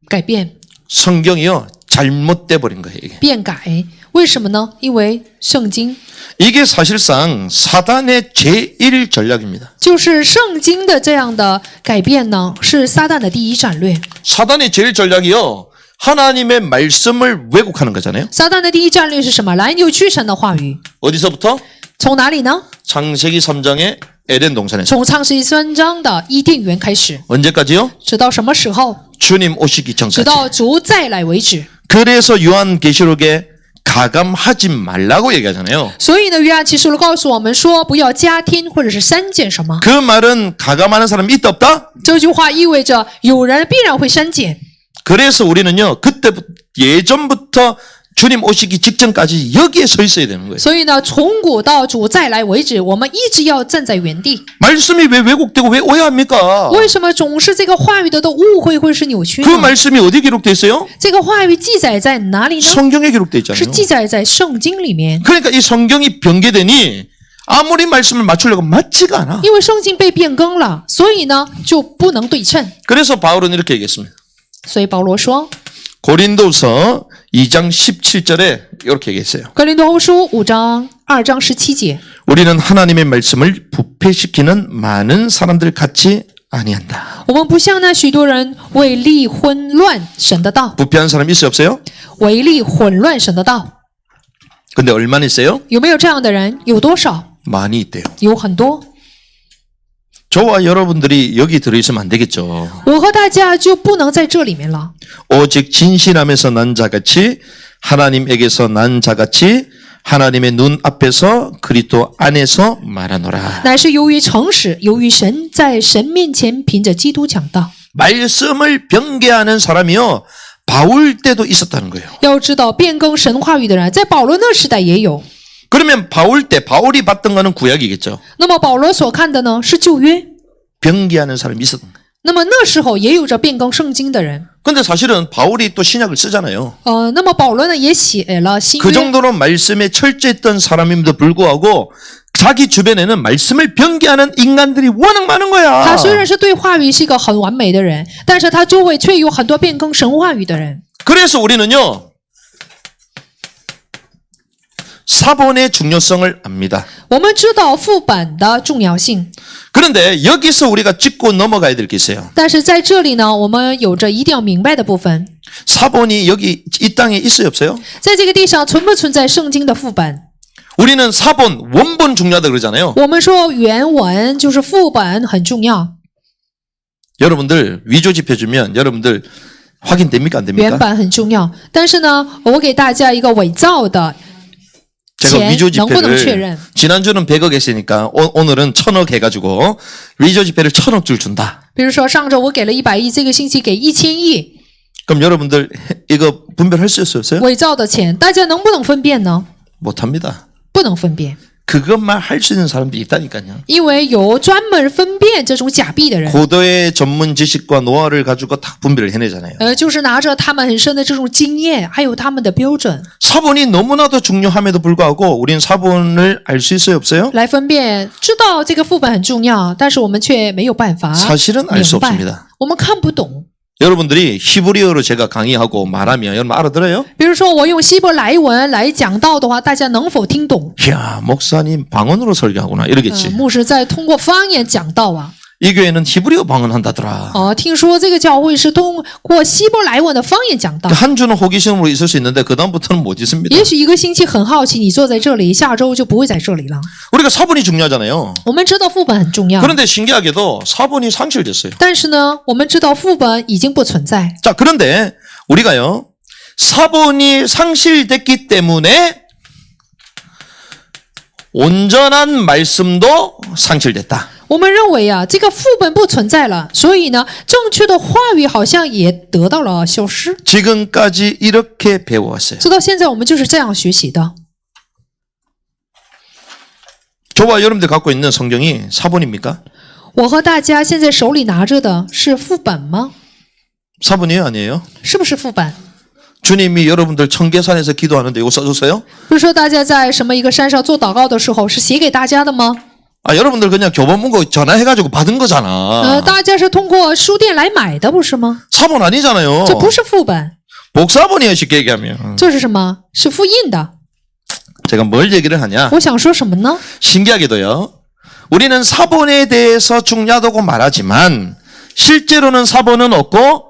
改变 성경이요 잘못돼 버린 거예요. 이게. 变改。为什么呢？因为圣经 이게 사실상 사단의 제1 전략입니다. 就是圣经的这样的改变呢，是撒旦的第一战略。 사단의 제1 전략이요 하나님의 말씀을 왜곡하는 거잖아요. 撒旦的第一战略是什么？来扭曲神的话语。 어디서부터? 从哪里呢？ 창세기 3장의 에덴 동산에서. 从创世纪3章的伊甸园开始， 언제까지요? 直到什么时候？ 주님 오시기 直 전까지. 到主再来为止。 그래서 요한계시록에 가감하지 말라고 얘기하잖아요. 所以呢，约翰启示录告诉我们说，不要加添或者是删减什么。 그 말은 가감하는 사람이 있다 없다? 这句话意味着有人必然会删减。 그래서 우리는요 그때부터 예전부터 주님 오시기 직전까지 여기에 서 있어야 되는 거예요. 所以呢，从古到主再来为止，我们一直要站在原地。 말씀이 왜 왜곡되고 왜 오해합니까? 为什么总是这个话语的误会或者是扭曲 그 呢？ 말씀이 어디 기록돼 있어요? 这个话语记载在哪里呢？ 성경에 기록돼 是 있잖아요. 记载在圣经里面。 그러니까 이 성경이 변개되니 아무리 말씀을 맞추려고 맞지가 않아. 因为圣经被变更了，所以呢就不能对称。 그래서 바울은 이렇게 얘기했습니다. 所以保罗说， 고린도서 2장 17절에 이렇게 얘기했어요. 格林多后书2章17节， 우리는 하나님의 말씀을 부패시키는 많은 사람들 같이 아니한다. 我们不像那许多人为利混乱神的道， 부패한 사람 있어요 없어요? 为利混乱神的道。 근데 얼마나 있어요? 有没有这样的人？有多少？ 많이 있대요. 有很多。 저와 여러분들이 여기 들어있으면 안 되겠죠. 我和大家就不能在这里面了。 오직 진실함에서 난 자같이 하나님에게서 난 자같이 하나님의 눈 앞에서 그리스도 안에서 말하노라. 乃是由于诚实，由于神在神面前凭着基督讲道。 말씀을 변개하는 사람이요 바울 때도 있었다는 거예요. 要知道，变更神话语的人，在保罗那时代也有。 그러면 바울 때 바울이 봤던 거는 구약이겠죠. 那么保罗所看的呢，是旧约。 변개하는 사람이 있었던 거예요. 那么那时候也有着变更圣经的人。 근데 사실은 바울이 또 신약을 쓰잖아요. 那么保罗呢也写了新 그 约。 정도로 말씀에 철저했던 사람임에도 불구하고 자기 주변에는 말씀을 변개하는 인간들이 워낙 많은 거야. 他虽然是对话语是一个很完美的人，但是他周围却有很多变更神话语的人。 그래서 우리는요 사본의 중요성을 압니다. 我们知道副本的重要性， 그런데 여기서 우리가 짚고 넘어가야 될 게 있어요. 但是在这里呢，我们有着一定要明白的部分。 사본이 여기 이 땅에 있어요 없어요? 在这个地上存不存在圣经的副本？ 우리는 사본, 원본 중요하다 그러잖아요. 我们说原文就是副本很重要， 여러분들 위조 집해주면 여러분들 확인됩니까 안 原 됩니까? 版很重要。但是呢，我给大家一个伪造的 제가 钱 위조 能不能确 집회를 认？ 지난주는 100억 했으니까 오늘은 1000억 해가지고 위조 집회를 1000억 줄 준다. 比如说上周我给了100亿，这个星期给1000亿， 그럼 여러분들 이거 분별할 수 있어요? 伪造的钱，大家能不能分辨呢？ 못합니다. 不能分辨， 그것만 할 수 있는 사람들이 있다니까요. 因为有专门分辨这种假币的人， 고도의 전문 지식과 노하우를 가지고 딱 분별을 해내잖아요. 就是拿着他们很深的这种经验，还有他们的标准 사본이 너무나도 중요함에도 불구하고 우리는 사본을 알 수 있어요 없어요? 来分辨。知道这个副本很重要，但是我们却没有办法 사실은 알 수 明白， 없습니다. 我们看不懂。 여러분들이 히브리어로 제가 강의하고 말하면 여러분 알아들어요? 比如说，我用希伯来文来讲道的话，大家能否听懂？ 이야 목사님 방언으로 설교하구나 이러겠지. 牧师在通过方言讲道啊。 이 교회는 히브리어 방언한다더라. 听说这个教会是通过希伯来文的方言讲道。 한 주는 호기심으로 있을 수 있는데 그 다음부터는 못 있습니다. 也许一个星期很好奇，你坐在这里，下周就不会在这里了。 우리가 사본이 중요하잖아요. 我们知道副本很重要， 그런데 신기하게도 사본이 상실됐어요. 但是呢，我们知道副本已经不存在。 자, 그런데 우리가요 사본이 상실됐기 때문에 온전한 말씀도 상실됐다. 我们认为啊，这个副本不存在了，所以呢，正确的话语好像也得到了消失。 지금까지 이렇게 배워왔어요. 直到现在，我们就是这样学习的。 저와 여러분들 갖고 있는 성경이 사본입니까? 我和大家现在手里拿着的是副本吗？ 사본이에요, 아니에요? 是不是副本？ 주님이 여러분들 청계산에서 기도하는데 이거 써줬어요? 不是说大家在什么一个山上做祷告的时候是写给大家的吗？ 아, 여러분들 그냥 교보문고 전화해가지고 받은 거잖아. 大家是通过书店来买的，不是吗？ 사본 아니잖아요. 这不是副本， 복사본이에요, 쉽게 얘기하면. 这是什么？是复印的。 제가 뭘 얘기를 하냐? 我想说什么呢？ 신기하게도요. 우리는 사본에 대해서 중요하다고 말하지만 실제로는 사본은 없고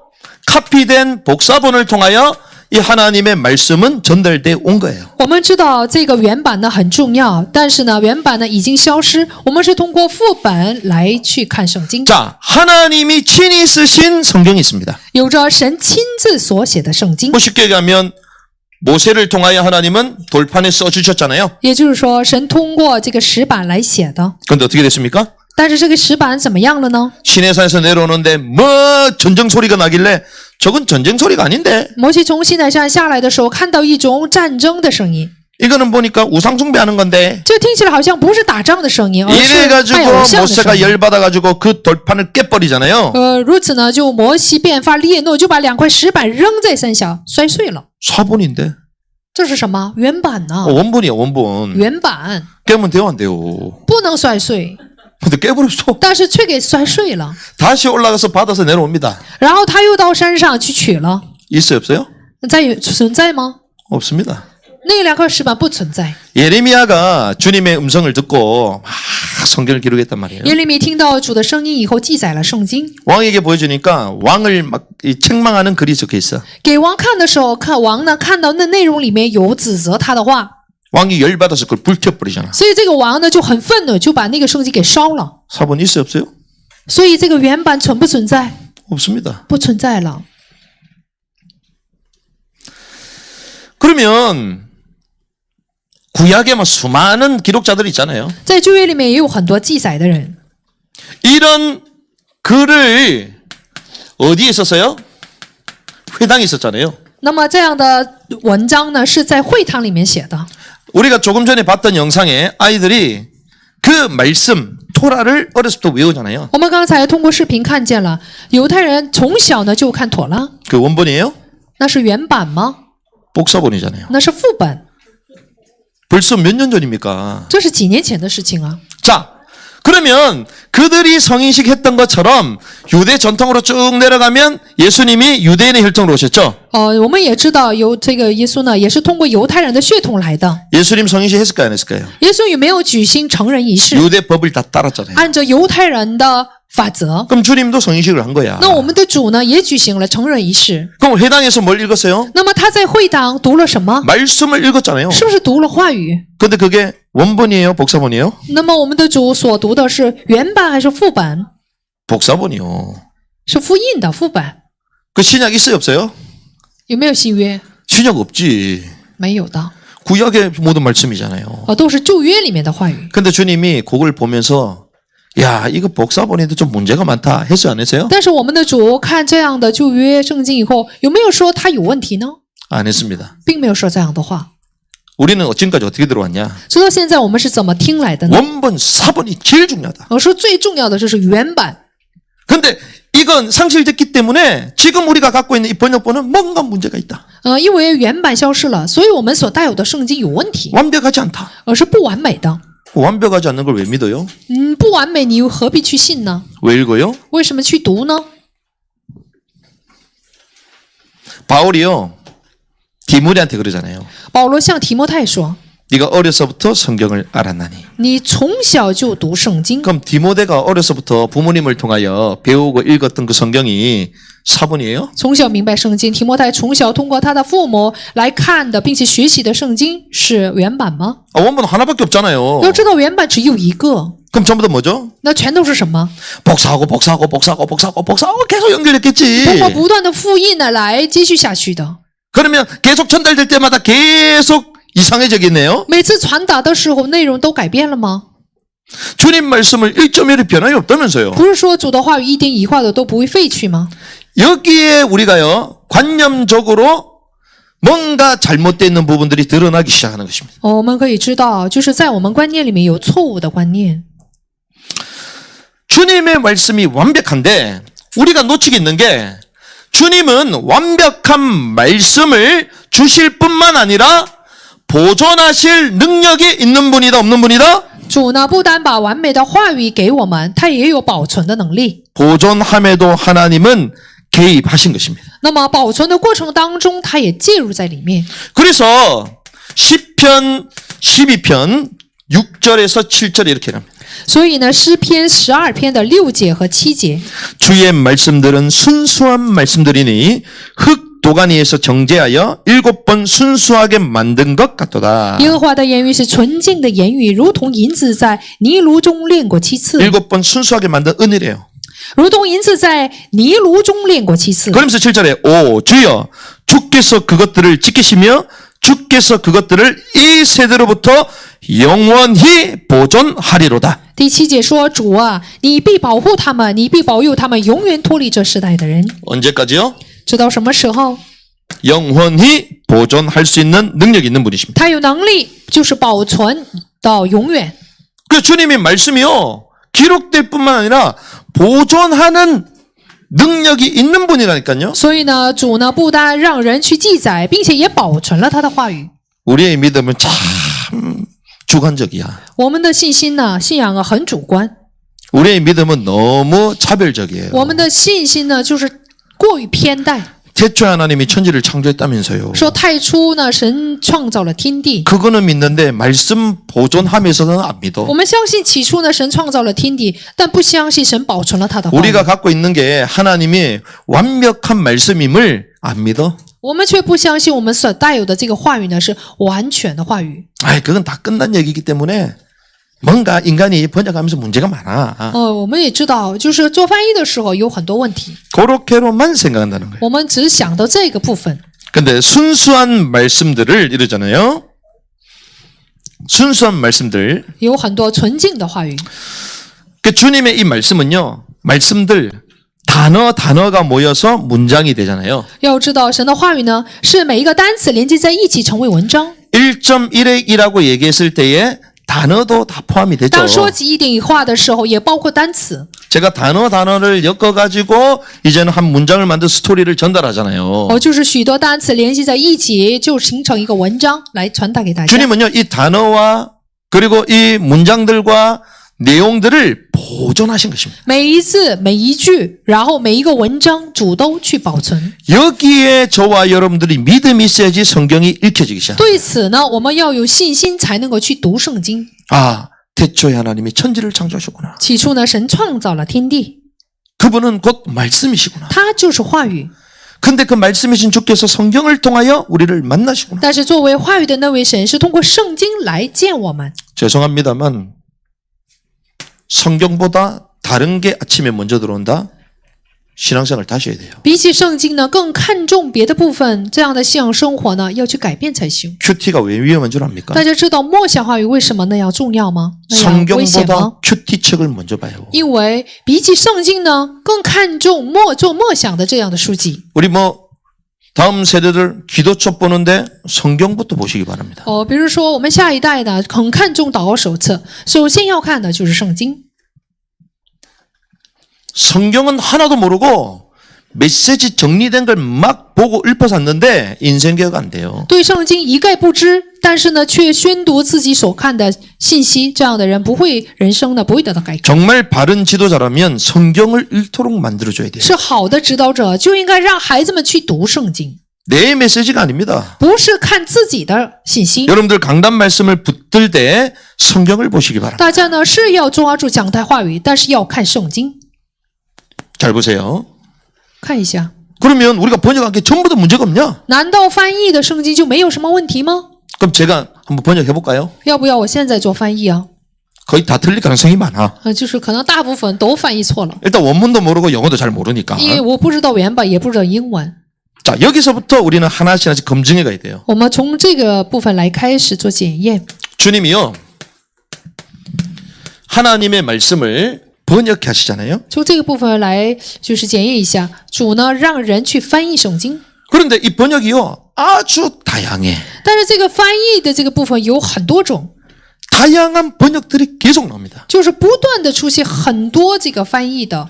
카피된 복사본을 통하여 이 하나님의 말씀은 전달돼 온 거예요. 我们知道这个原版呢很重要，但是呢，原版呢已经消失。我们是通过副本来去看圣经， 자, 하나님이 친히 쓰신 성경이 있습니다. 有着神亲自所写的圣经。 뭐 쉽게 얘기하면 모세를 통하여 하나님은 돌판에 써주셨잖아요. 也就是说，神通过这个石板来写的。 그런데 어떻게 됐습니까? 但是这个石板怎么样了呢？ 시내산에서 내려오는데 뭐 전쟁 소리가 나길래 저건 전쟁 소리가 아닌데 摩西从西奈山下来的时候，看到一种战争的声音， 이거는 보니까 우상 숭배하는 건데 这听起来好像不是打仗的声音，而是拜 이래가지고 偶像的声 모세가 音。 열받아가지고 그 돌판을 깨버리잖아요. 如此呢，就摩西变发烈怒，就把2块石板扔在山下，摔碎了。 사본인데 这是什么？原版呢？ 원본이야 원본. 原版 깨면 돼요 안 돼요? 不能摔碎， 근데 깨버렸어. 但是却给摔碎了。 다시 올라가서 받아서 내려옵니다. 然后他又到山上去取了， 있어요 없어요? 存在吗？ 없습니다. 那2块石板不存在。 예레미야가 주님의 음성을 듣고 막 성경을 기록했단 말이에요. 耶利米听到主的声音以后，记载了圣经， 왕에게 보여주니까 왕을 막 책망하는 글이 적혀 있어. 给王看的时候，王呢看到那内容里面有指责他的话， 왕이 열받아서 그걸 불태워버리잖아. 所以这个王呢就很愤怒，就把那个圣经给烧了。 사본 있어요 없어요? 所以这个原版存不存在？ 없습니다. 不存在了。 그러면 구약에 뭐 수많은 기록자들이 있잖아요. 在旧约里面也有很多记载的人， 이런 글을 어디에 썼어요? 회당에 있었잖아요. 那么这样的文章呢是在会堂里面写的。 우리가 조금 전에 봤던 영상에 아이들이 그 말씀 토라를 어렸을 때 외우잖아요. 我们刚才通过视频看见了，犹太人从小呢就看妥拉， 그 원본이에요? 那是原版吗？ 복사본이잖아요. 那是副本， 벌써 몇 년 전입니까? 这是几年前的事情啊。 자, 그러면 그들이 성인식 했던 것처럼 유대 전통으로 쭉 내려가면 예수님이 유대인의 혈통으로 오셨죠? 我们也知道这个耶稣呢，也是通过犹太人的血统来的。 예수님 성인식 했을까요? 안 했을까요? 耶稣有没有举行成人仪式？ 유대 법을 다 따랐잖아요. 按照犹太人的法则。 그럼 주님도 성인식을 한 거야. 那我们的主呢，也举行了成人仪式。 그럼 회당에서 뭘 읽었어요? 那么他在会堂读了什么？ 말씀을 읽었잖아요. 是不是读了话语？ 근데 그게 원본이에요? 복사본이에요? 那么我们的主所读的是原版还是副本？ 복사본이요. 是复印的副本。 그 신약 있어요? 없어요? 有没有新约？ 신약 없지. 没有的， 구약의 모든 말씀이잖아요. 都是旧约里面的话语。 근데 주님이 그걸 보면서 야, 이거 복사본에도 좀 문제가 많다. 했어요? 안 했어요? 但是我们的主看这样的旧约圣经以后，有没有说他有问题呢？ 안 했습니다. 并没有说这样的话。 우리는 지금까지 어떻게 들어왔냐? 直到现在，我们是怎么听来的呢？ 원본, 사본이 제일 중요하다. 我说最重要的就是原版。 근데 이건 상실됐기 때문에 지금 우리가 갖고 있는 이 번역본은 뭔가 문제가 있다. 因为原版消失了，所以我们所带有的圣经有问题， 완벽하지 않다. 是不完美的。 완벽하지 않는 걸 왜 믿어요? 不完美，你又何必去信呢？ 왜 읽어요? 为什么去读呢？ 바울이요. 디모데한테 그러잖아요. 保罗向提摩太说 네가 어려서부터 성경을 알았나니. 你从小就读圣经， 그럼 디모데가 어려서부터 부모님을 통하여 배우고 읽었던 그 성경이 사본이에요? 从小明白圣经。提摩太从小通过他的父母来看的，并且学习的圣经是原版吗？ 원본 하나밖에 없잖아요. 要知道原版只有一个， 그럼 전부 다 뭐죠? 那全都是什么？ 복사하고 복사하고 복사하고 복사하고 복사하고 계속 연결했겠지. 通过不断的复印呢来继续下去的。 그러면 계속 전달될 때마다 계속 이상해지겠네요. 每次传达的时候，内容都改变了吗？ 주님 말씀을 1.1의 변함이 없다면서요. 不是说主的话语一点一画的都不会废去吗？ 여기에 우리가요, 관념적으로 뭔가 잘못되어 있는 부분들이 드러나기 시작하는 것입니다. 我们可以知道，就是在我们观念里面有错误的观念。 주님의 말씀이 완벽한데 우리가 놓치고 있는 게 주님은 완벽한 말씀을 주실 뿐만 아니라 보존하실 능력이 있는 분이다, 없는 분이다? 主呢，不单把完美的话语给我们，他也有保存的能力。 보존함에도 하나님은 개입하신 것입니다. 那么保存的过程当中，他也介入在里面。 그래서 시편 12편 6절에서 7절에 이렇게 합니다. 所以呢，诗篇12篇的6节和7节， 주의 말씀들은 순수한 말씀들이니 흙 도가니에서 정제하여 7번 순수하게 만든 것 같도다. 耶和华的言语是纯净的言语，如同银子在泥炉中炼过7次， 7번 순수하게 만든 은이래요. 如同银子在泥炉中炼过7次。 그러면서 7절에 오 주여 주께서 그것들을 지키시며 주께서 그것들을 이 세대로부터 영원히 보존하리로다. 第7节说：“主啊，你必保护他们，你必保佑他们，永远脱离这世代的人。 언제까지요? 直到什么时候？ 영원히 보존할 수 있는 능력이 있는 분이십니다. 他有能力，就是保存到永远。 그 주님의 말씀이요 기록될 뿐만 아니라 보존하는 능력이 있는 분이라니까요. 所以呢，主呢不单让人去记载，并且也保存了他的话语。 우리의 믿음은 참 주관적이야. 我们的信心呢，信仰啊很主观， 우리의 믿음은 너무 차별적이에요. 我们的信心呢就是过于偏待。 태초에 하나님이 천지를 창조했다면서요. 说太初呢，神创造了天地， 그거는 믿는데 말씀 보존함에서는 안 믿어. 我们相信起初呢，神创造了天地，但不相信神保存了他的话语。 우리가 갖고 있는 게 하나님이 완벽한 말씀임을 안 믿어. 我们却不相信我们所带有的这个话语呢是完全的话语。 아이 그건 다 끝난 얘기이기 때문에 뭔가 인간이 번역하면서 문제가 많아. 我们也知道，就是做翻译的时候有很多问题， 그렇게로만 생각한다는 거예요. 我们只想到这个部分。 근데 순수한 말씀들을 이러잖아요. 순수한 말씀들. 有很多纯净的话语。 그 주님의 이 말씀은요. 말씀들 단어가 모여서 문장이 되잖아요. 要知道，神的话语呢，是每一个单词连接在一起成为文章。 1.1의 1이라고 얘기했을 때에 단어도 다 포함이 되죠. 当说起一点一画的时候，也包括单词。 제가 단어를 엮어가지고 이제는 한 문장을 만든 스토리를 전달하잖아요. 就是许多单词联系在一起，就形成一个文章来传达给大家。 주님은요, 이 단어와 그리고 이 문장들과 내용들을 보존하신 것입니다. 每一字每一句，然后每一个文章，主都去保存。 여기에 저와 여러분들이 믿음이 있어야지 성경이 읽혀지기 시작합니다. 对此呢，我们要有信心，才能够去读圣经。 아, 태초에 하나님이 천지를 창조하셨구나. 起初呢，神创造了天地， 그분은 곧 말씀이시구나. 他就是话语。 근데 그 말씀이신 주께서 성경을 통하여 우리를 만나시구나. 但是作为话语的那位神，是通过圣经来见我们。 죄송합니다만 성경보다 다른 게 아침에 먼저 들어온다? 신앙생활 다시 해야 돼요. 比起圣经呢，更看重别的部分，这样的信仰生活呢，要去改变才行。 큐티가 왜 위험한 줄 압니까? 大家知道默想话语为什么那样重要吗？那样危险吗？ 성경보다 큐티 책을 먼저 봐요. 因为比起圣经呢，更看重做默想的这样的书籍。 우리 다음 세대들 기도첩 보는데 성경부터 보시기 바랍니다. 比如说我们下一代呢，很看重祷告手册，首先要看的就是圣经。 성경은 하나도 모르고 메시지 정리된 걸 막 보고 읊어샀는데 인생개혁 안 돼요. 对圣经一概不知，但是呢，却宣读自己所看的信息，这样的人不会人生呢，不会得到改革。 정말 바른 지도자라면 성경을 읽도록 만들어줘야 돼요. 是好的指导者，就应该让孩子们去读圣经， 내 메시지가 아닙니다. 不是看自己的信息。 여러분들 강단 말씀을 붙들 때 성경을 보시기 바랍니다. 大家呢是要抓住讲台话语，但是要看圣经。 잘 보세요. 看一下， 그러면 우리가 번역한 게 전부 다 문제가 없냐? 难道翻译的圣经就没有什么问题吗？ 그럼 제가 한번 번역해 볼까요? 要不要我现在做翻译啊？ 거의 다 틀릴 가능성이 많아. 就是可能大部分都翻译错了， 일단 원문도 모르고 영어도 잘 모르니까. 因为我不知道原版，也不知道英文。 자, 여기서부터 우리는 하나씩 검증해 가야 돼요. 我们从这个部分来开始做检验。 주님이요. 하나님의 말씀을 번역해 하시잖아요. 从这个部分来就是检验一下，主呢让人去翻译圣经， 그런데 이 번역이요 아주 다양해. 但是这个翻译的这个部分有很多种， 다양한 번역들이 계속 나옵니다. 就是不断的出现很多这个翻译的。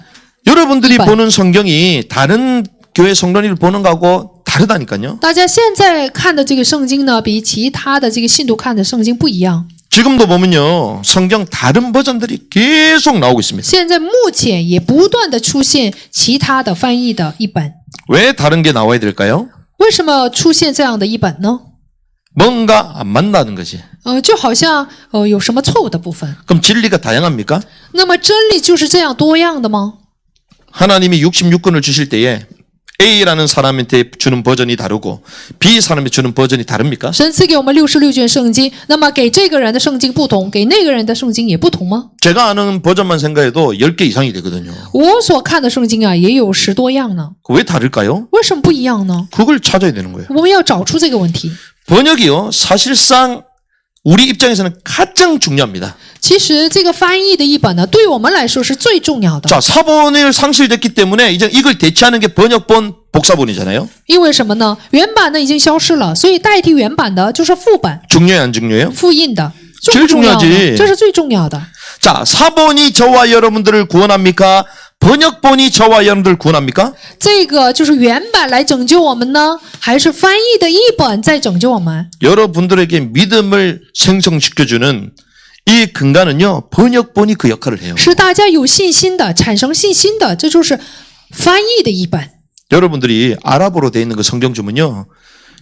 여러분들이 이번. 보는 성경이 다른 교회 성도님을 보는 거하고 다르다니까요. 大家现在看的这个圣经呢，比其他的这个信徒看的圣经不一样。 지금도 보면요 성경 다른 버전들이 계속 나오고 있습니다. 现在目前也不断的出现其他的翻译的译本。 왜 다른 게 나와야 될까요? 为什么出现这样的译本呢？ 뭔가 안 맞다는 거지. 就好像有什么错误的部分。 그럼 진리가 다양합니까? 那么真理就是这样多样的吗？ 하나님이 66권을 주실 때에 A라는 사람한테 주는 버전이 다르고 B 사람이 주는 버전이 다릅니까? 神赐给我们66卷圣经，那么给这个人的圣经不同，给那个人的圣经也不同吗？ 제가 아는 버전만 생각해도 10개 이상이 되거든요. 我所看的圣经啊，也有10多样呢。 왜 다를까요? 为什么不一样呢？ 그걸 찾아야 되는 거예요. 我们要找出这个问题。 번역이요 사실상 우리 입장에서는 가장 중요합니다. 其实这个翻译的译本呢，对我们来说是最重要的。 자, 사본을 상실됐기 때문에 이제 이걸 대체하는 게 번역본, 복사본이잖아요. 因为什么呢？原版呢已经消失了，所以代替原版的就是副本、 중요해요, 안 중요해요? 复印的， 제일 重要的， 중요하지 这是最重要的。 자, 사본이 저와 여러분들을 구원합니까? 번역본이 저와 여러분들을 구원합니까? 这个就是原版来拯救我们呢，还是翻译的译本在拯救我们？ 여러분들에게 믿음을 생성시켜주는 이 근간은요, 번역본이 그 역할을 해요. 使大家有信心的、产生信心的，这就是翻译的译本。 여러분들이 아랍어로 되어 있는 그 성경 주면요,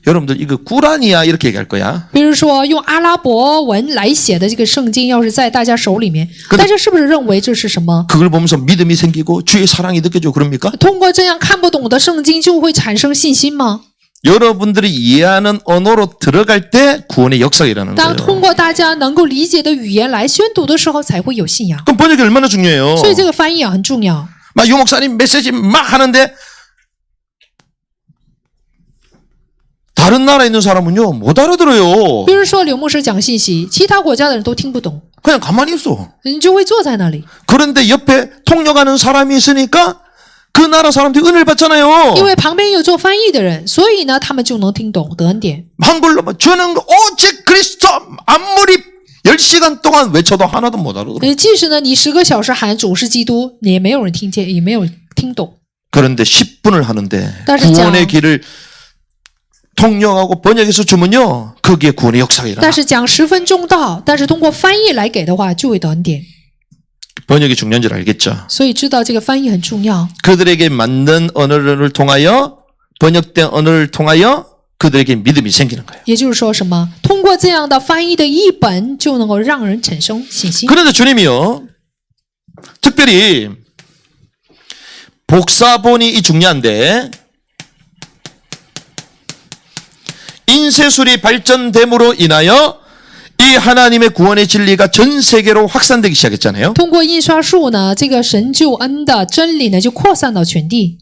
여러분들 이거 꾸란이야 이렇게 얘기할 거야. 比如说用阿拉伯文来写的这个圣经，要是在大家手里面， 근데 大家是不是认为这是什么？ 그걸 보면서 믿음이 생기고 주의 사랑이 느껴지고 그럽니까? 通过这样看不懂的圣经，就会产生信心吗？ 여러분들이 이해하는 언어로 들어갈 때 구원의 역사가 일어나는 当 거예요. 通过大家能够理解的语言来宣读的时候，才会有信仰。 그럼 번역이 얼마나 중요해요? 所以这个翻译啊很重要。 막 유목사님 메시지 막 하는데 다른 나라에 있는 사람은요 못 알아들어요. 比如说刘牧师讲信息，其他国家的人都听不懂， 그냥 가만히 있어. 你就会坐在那里。 그런데 옆에 통역하는 사람이 있으니까 그 나라 사람들이 은혜를 因 받잖아요. 为旁边有做翻译的人，所以呢，他们就能听懂得恩典。 한글로 뭐 주는 오직 그리스도 아무리 10시간 동안 외쳐도 하나도 못 알아들어. 即使呢，你10个小时喊主是基督，也没有人听见，也没有听懂。 그런데 10분을 하는데 따르자. 구원의 길을 통역하고 번역해서 주면요 거기에 구원의 역사가 일어나. 但是讲10分钟到，但是通过翻译来给的话，就会得恩典。 번역이 중요한 줄 알겠죠. 所以知道这个翻译很重要。 그들에게 맞는 언어를 통하여 번역된 언어를 통하여 그들에게 믿음이 생기는 거예요. 也就是说什么？通过这样的翻译的译本，就能够让人产生信心。 그런데 주님이요 특별히 복사본이 이 중요한데 인쇄술이 발전됨으로 인하여 이 하나님의 구원의 진리가 전 세계로 확산되기 시작했잖아요. 通过印刷术呢，这个神救恩的真理呢，就扩散到全地。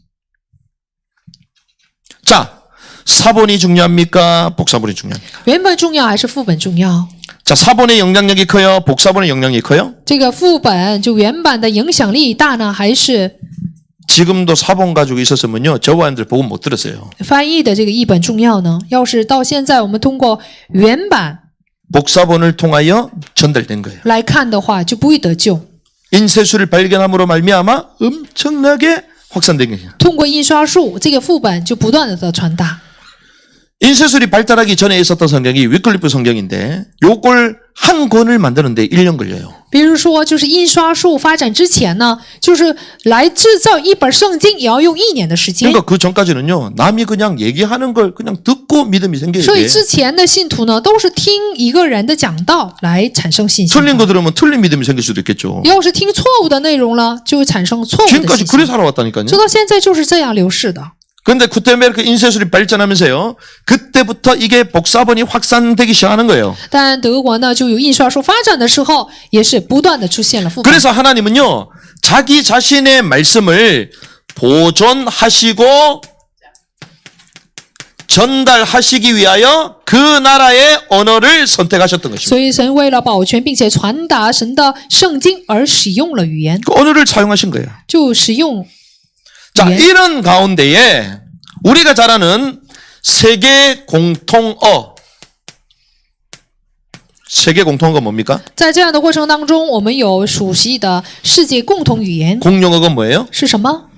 자, 사본이 중요합니까? 복사본이 중요합니까? 原本重要还是副本重要？ 자, 사본의 영향력이 커요? 복사본의 영향력이 커요? 这个副本就原版的影响力大呢，还是 지금도 사본 가지고 있었으면요 저와 여러분들 복음 못 들었어요. 翻译的这个译本重要呢？要是到现在我们通过原版 복사본을 통하여 전달된 거예요. 来看的话，就不会得救。 인쇄술을 발견함으로 말미암아 엄청나게 확산된 거예요. 通过印刷术，这个副本就不断的传达。 인쇄술이 발달하기 전에 있었던 성경이 위클리프 성경인데 요걸 한 권을 만드는데 1년 걸려요. 比如说，就是印刷术发展之前呢，就是来制造一本圣经，也要用1年的时间。 그러니까 그 전까지는요 남이 그냥 얘기하는 걸 그냥 듣고 믿음이 생겨야 所以 돼. 之前的信徒呢，都是听一个人的讲道来产生信心 틀린 的。 거 들으면 틀린 믿음이 생길 수도 있겠죠. 要是听错误的内容了，就会产生错误的 지금까지 信 그래 心。 살아왔다니까요. 直到现在就是这样流逝的。 그런데 구텐베르크 인쇄술이 발전하면서요 그때부터 이게 복사본이 확산되기 시작하는 거예요. 但德国呢，就有印刷术发展的时候，也是不断的出现了副本。 그래서 하나님은요 자기 자신의 말씀을 보존하시고 전달하시기 위하여 그 나라의 언어를 선택하셨던 것입니다. 所以神为了保全并且传达神的圣经而使用了语言， 그 언어를 사용하신 거예요. 就使用 자, 语言。 이런 가운데에 우리가 잘 아는 세계 공통어. 세계 공통어가 뭡니까? 在这样的过程当中，我们有熟悉的世界共同语言 공용어가 뭐예요? 是什么？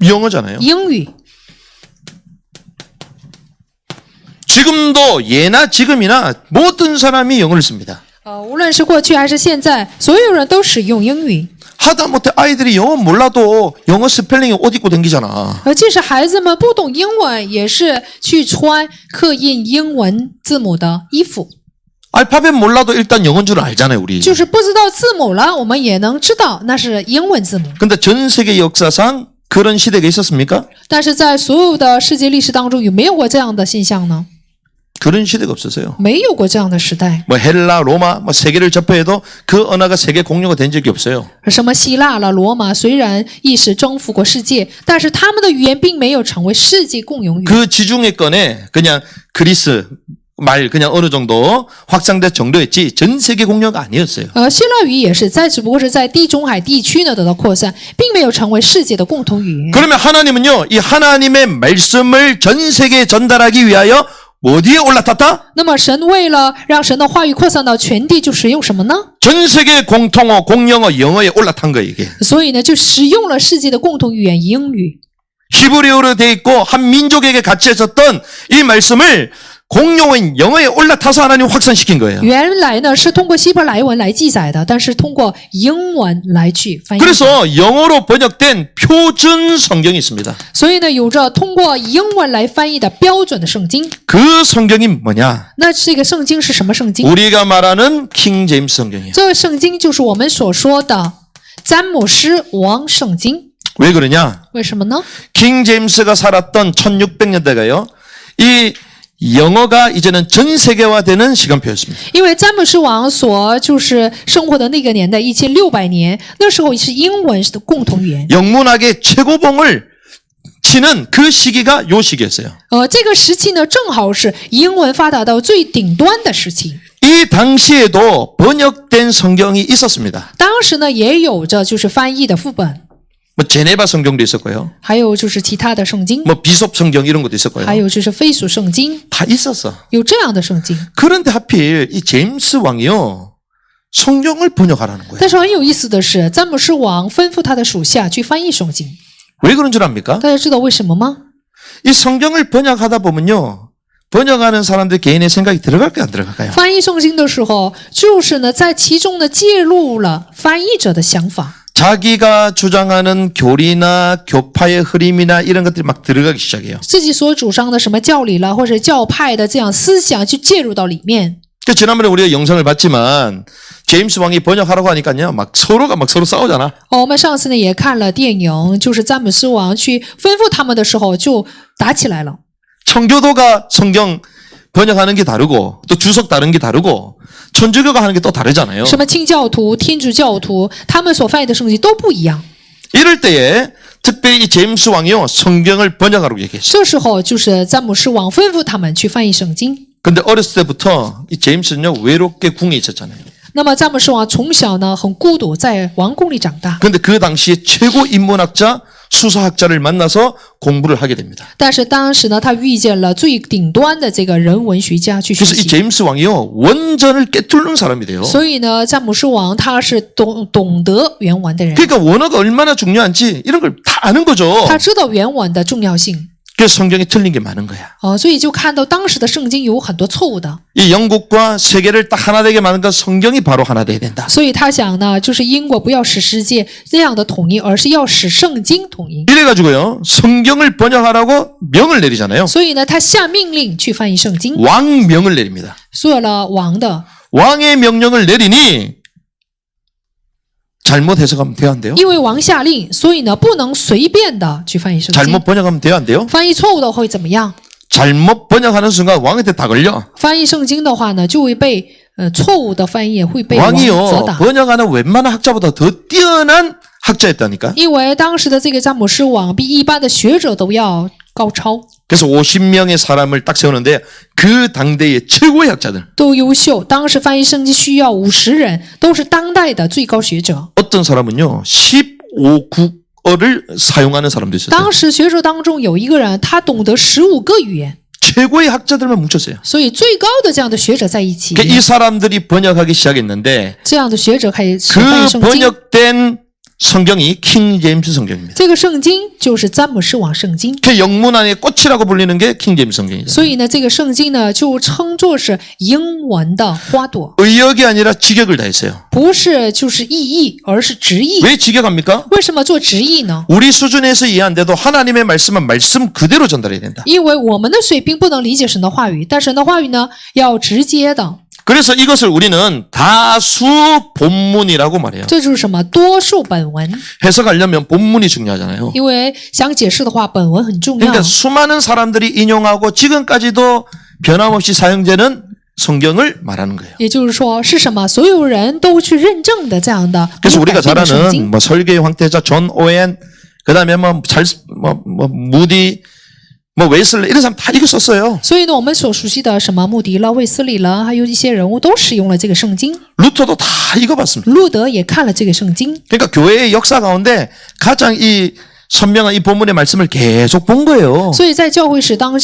영어잖아요. 英语。 지금도 예나 지금이나 모든 사람이 영어를 씁니다. 无论是过去还是现在，所有人都使用英语。 하다못해 아이들이 영어 몰라도 영어 스펠링에 옷 입고 다니잖아. 即使孩子们不懂英文，也是去穿刻印英文字母的衣服。 알파벳 몰라도 일단 영어인 줄 알잖아요, 우리. 就是不知道字母了，我们也能知道那是英文字母。 근데 전 세계 역사상 그런 시대가 있었습니까? 但是在所有的世界历史当中，有没有过这样的现象呢？ 그런 시대가 없었어요. 没有过这样的时代。 뭐 헬라, 로마, 뭐 세계를 접해도 그 언어가 세계 공용어가 된 적이 없어요. 什么希腊了、罗马，虽然一时征服过世界，但是他们的语言并没有成为世界共用语。 그 지중해권에 그냥 그리스 말 그냥 어느 정도 확장될 정도였지 전 세계 공용어가 아니었어요. 希腊语也是只不过是在地中海地区呢得到扩散，并没有成为世界的共同语言。 그러면 하나님은요, 이 하나님의 말씀을 전 세계에 전달하기 위하여 어디에 올라탔다? 那么神为了让神的话语扩散到全地，就使用什么呢？ 전 세계 공통어, 공영어, 영어에 올라탄 거예요, 이게. 所以呢，就使用了世界的共同语言英语。 히브리어로 돼 있고 한 민족에게 같이 있었던 이 말씀을 공용어인 영어에 올라타서 하나님 확산시킨 거예요. 原来呢是通过希伯来文来记载的，但是通过英文来去翻译。 그래서 영어로 번역된 표준 성경이 있습니다. 所以呢，有着通过英文来翻译的标准的圣经。 그 성경이 뭐냐? 那这个圣经是什么圣经？ 우리가 말하는 킹 제임스 성경이에요. 这个圣经就是我们所说的詹姆斯王圣经。 왜 그러냐? 为什么呢？ 킹 제임스가 살았던 1600년대가요. 이 영어가 이제는 전 세계화되는 시간표였습니다. 因为詹姆斯王就是生活的那个年代，1600年，那时候是英文的共同语言。 영문학의 최고봉을 치는 그 시기가 요 시기였어요. 这个时期呢，正好是英文发达到最顶端的时期。 이 당시에도 번역된 성경이 있었습니다. 当时呢，也有着就是翻译的副本， 뭐 제네바 성경도 있었고요. 还有就是其他的圣经， 뭐 비숍 성경 이런 것도 있었고요. 还有就是非属圣经， 다 있었어. 有这样的圣经。 그런데 하필 이 제임스 왕이요. 성경을 번역하라는 거예요. 但是很有意思的是，詹姆斯王吩咐他的属下去翻译圣经。 왜 그런 줄 압니까? 大家知道为什么吗？ 이 성경을 번역하다 보면요. 번역하는 사람들 개인의 생각이 들어갈까요, 안 들어갈까요? 翻译圣经的时候，就是呢在其中呢介入了翻译者的想法。 자기가 주장하는 교리나 교파의 흐름이나 이런 것들이 막 들어가기 시작해요. 自己所主张的什么教理了，或者教派的这样思想，去介入到里面。 그 지난번에 우리가 영상을 봤지만 제임스 왕이 번역하라고 하니까요. 막 서로 싸우잖아. 我们上次呢也看了电影，就是詹姆斯王去吩咐他们的时候就打起来了。 청교도가 성경 번역하는 게 다르고 또 주석 다른 게 다르고 천주교가 하는 게 또 다르잖아요. 什么清教徒、天主教徒，他们所翻译的圣经都不一样。 이럴 때에 특별히 이 제임스 왕이요. 성경을 번역하라고 얘기했어요. 这时候就是詹姆斯王吩咐他们去翻译圣经。 근데 어렸을 때부터 이 제임스는요. 외롭게 궁에 있었잖아요. 那么詹姆斯王从小呢很孤独，在王宫里长大。 근데 그 당시에 최고 인문학자 수사학자를 만나서 공부를 하게 됩니다. 但是当时呢，他遇见了最顶端的这个人文学家去学 그래서 이 习。 제임스 왕이요. 원전을 깨뚫는 사람이 돼요. 所以呢，詹姆斯王他是懂得原文的人， 그러니까 원어가 얼마나 중요한지 이런 걸 다 아는 거죠. 他知道原文的重要性。 그래서 성경에 틀린 게 많은 거야. 所以就看到当时的圣经有很多错误的。 이 영국과 세계를 딱 하나 되게 만든 건 성경이 바로 하나 돼야 된다. 所以他想呢，就是英国不要使世界这样的统一，而是要使圣经统一。 이래가지고요. 성경을 번역하라고 명을 내리잖아요. 所以呢，他下命令去翻译圣经， 왕명을 내립니다. 做了王的。 왕의 명령을 내리니 잘못 해석하면 돼요, 안 돼요? 因为王下令，所以呢，不能随便的去翻译圣经。 잘못 번역하면 돼요, 안 돼요? 翻译错误的会怎么样？ 잘못 번역하는 순간 왕한테 다 걸려. 翻译圣经的话呢，就会被错误的翻译也会被王责 왕이요. 打。 번역하는 웬만한 학자보다 더 뛰어난 학자였다니까. 因为当时的这个詹姆斯王比一般的学者都要高超。 그래서 50명의 사람을 딱 세우는데 그 당대의 최고의 학자들. 都优秀。当时翻译圣经需要50人，都是当代的最高学者。 어떤 사람은요 15국어를 사용하는 사람도 있었대요. 当时学者当中有一个人，他懂得15个语言， 최고의 학자들만 뭉쳤어요. 所以最高的这样的学者在一起， 그러니까 이 사람들이 번역하기 시작했는데 这样的学者开始 그 翻译圣经。 번역된 성경이 킹 제임스 성경입니다. 这个圣经就是詹姆士网圣经， 그 영문안의 꽃이라고 불리는 게 킹 제임스 성경이죠. 所以呢，这个圣经呢就称作是英文的花朵， 의역이 아니라 직역을 다 했어요. 不是就是意译，而是直译。 왜 직역합니까? 为什么做直译呢？ 우리 수준에서 이해 안 돼도 하나님의 말씀은 말씀 그대로 전달해야 된다. 因为我们的水平不能理解神的话语，但神的话语呢要直接的。 그래서 이것을 우리는 다수 본문이라고 말해요. 这就是什么多数本文， 해석하려면 본문이 중요하잖아요. 因为想解释的话，本文很重要。 그러니까 수많은 사람들이 인용하고 지금까지도 변함없이 사용되는 성경을 말하는 거예요. 也就是说，是什么？所有人都去认证的这样的没 그래서 有改 우리가 变的圣 잘 经 아는 。 설계의 황태자 존 오웬, 그다음에 무디, 웨슬리 이런 사람 다 이거 썼어요. 所以呢，我们所熟悉的什么穆迪了、卫斯理了，还有一些人物都使用了这个圣经。 루터도 다 읽어봤습니다. 路德也看了这个圣经， 그러니까 교회의 역사 가운데 가장 이 선명한 이 본문의 말씀을 계속 본 거예요. 所以在教会史当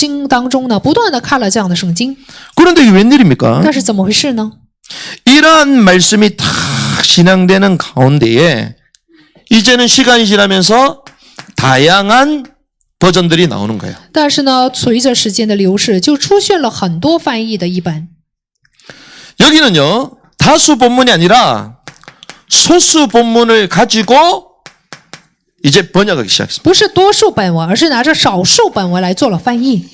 中呢，不断的看了这样的圣经。 그런데 이게 웬일입니까? 但是怎么回事呢？ 이러한 말씀이 다 신앙되는 가운데에 이제는 시간이 지나면서 다양한 버전들이 나오는 거예요. 但是呢，随着时间的流逝，就出现了很多翻译的译本。 여기는요, 다수 본문이 아니라 소수 본문을 가지고 이제 번역하기 시작했습니다. 不是多数本文，而是拿着少数本文来做了翻译。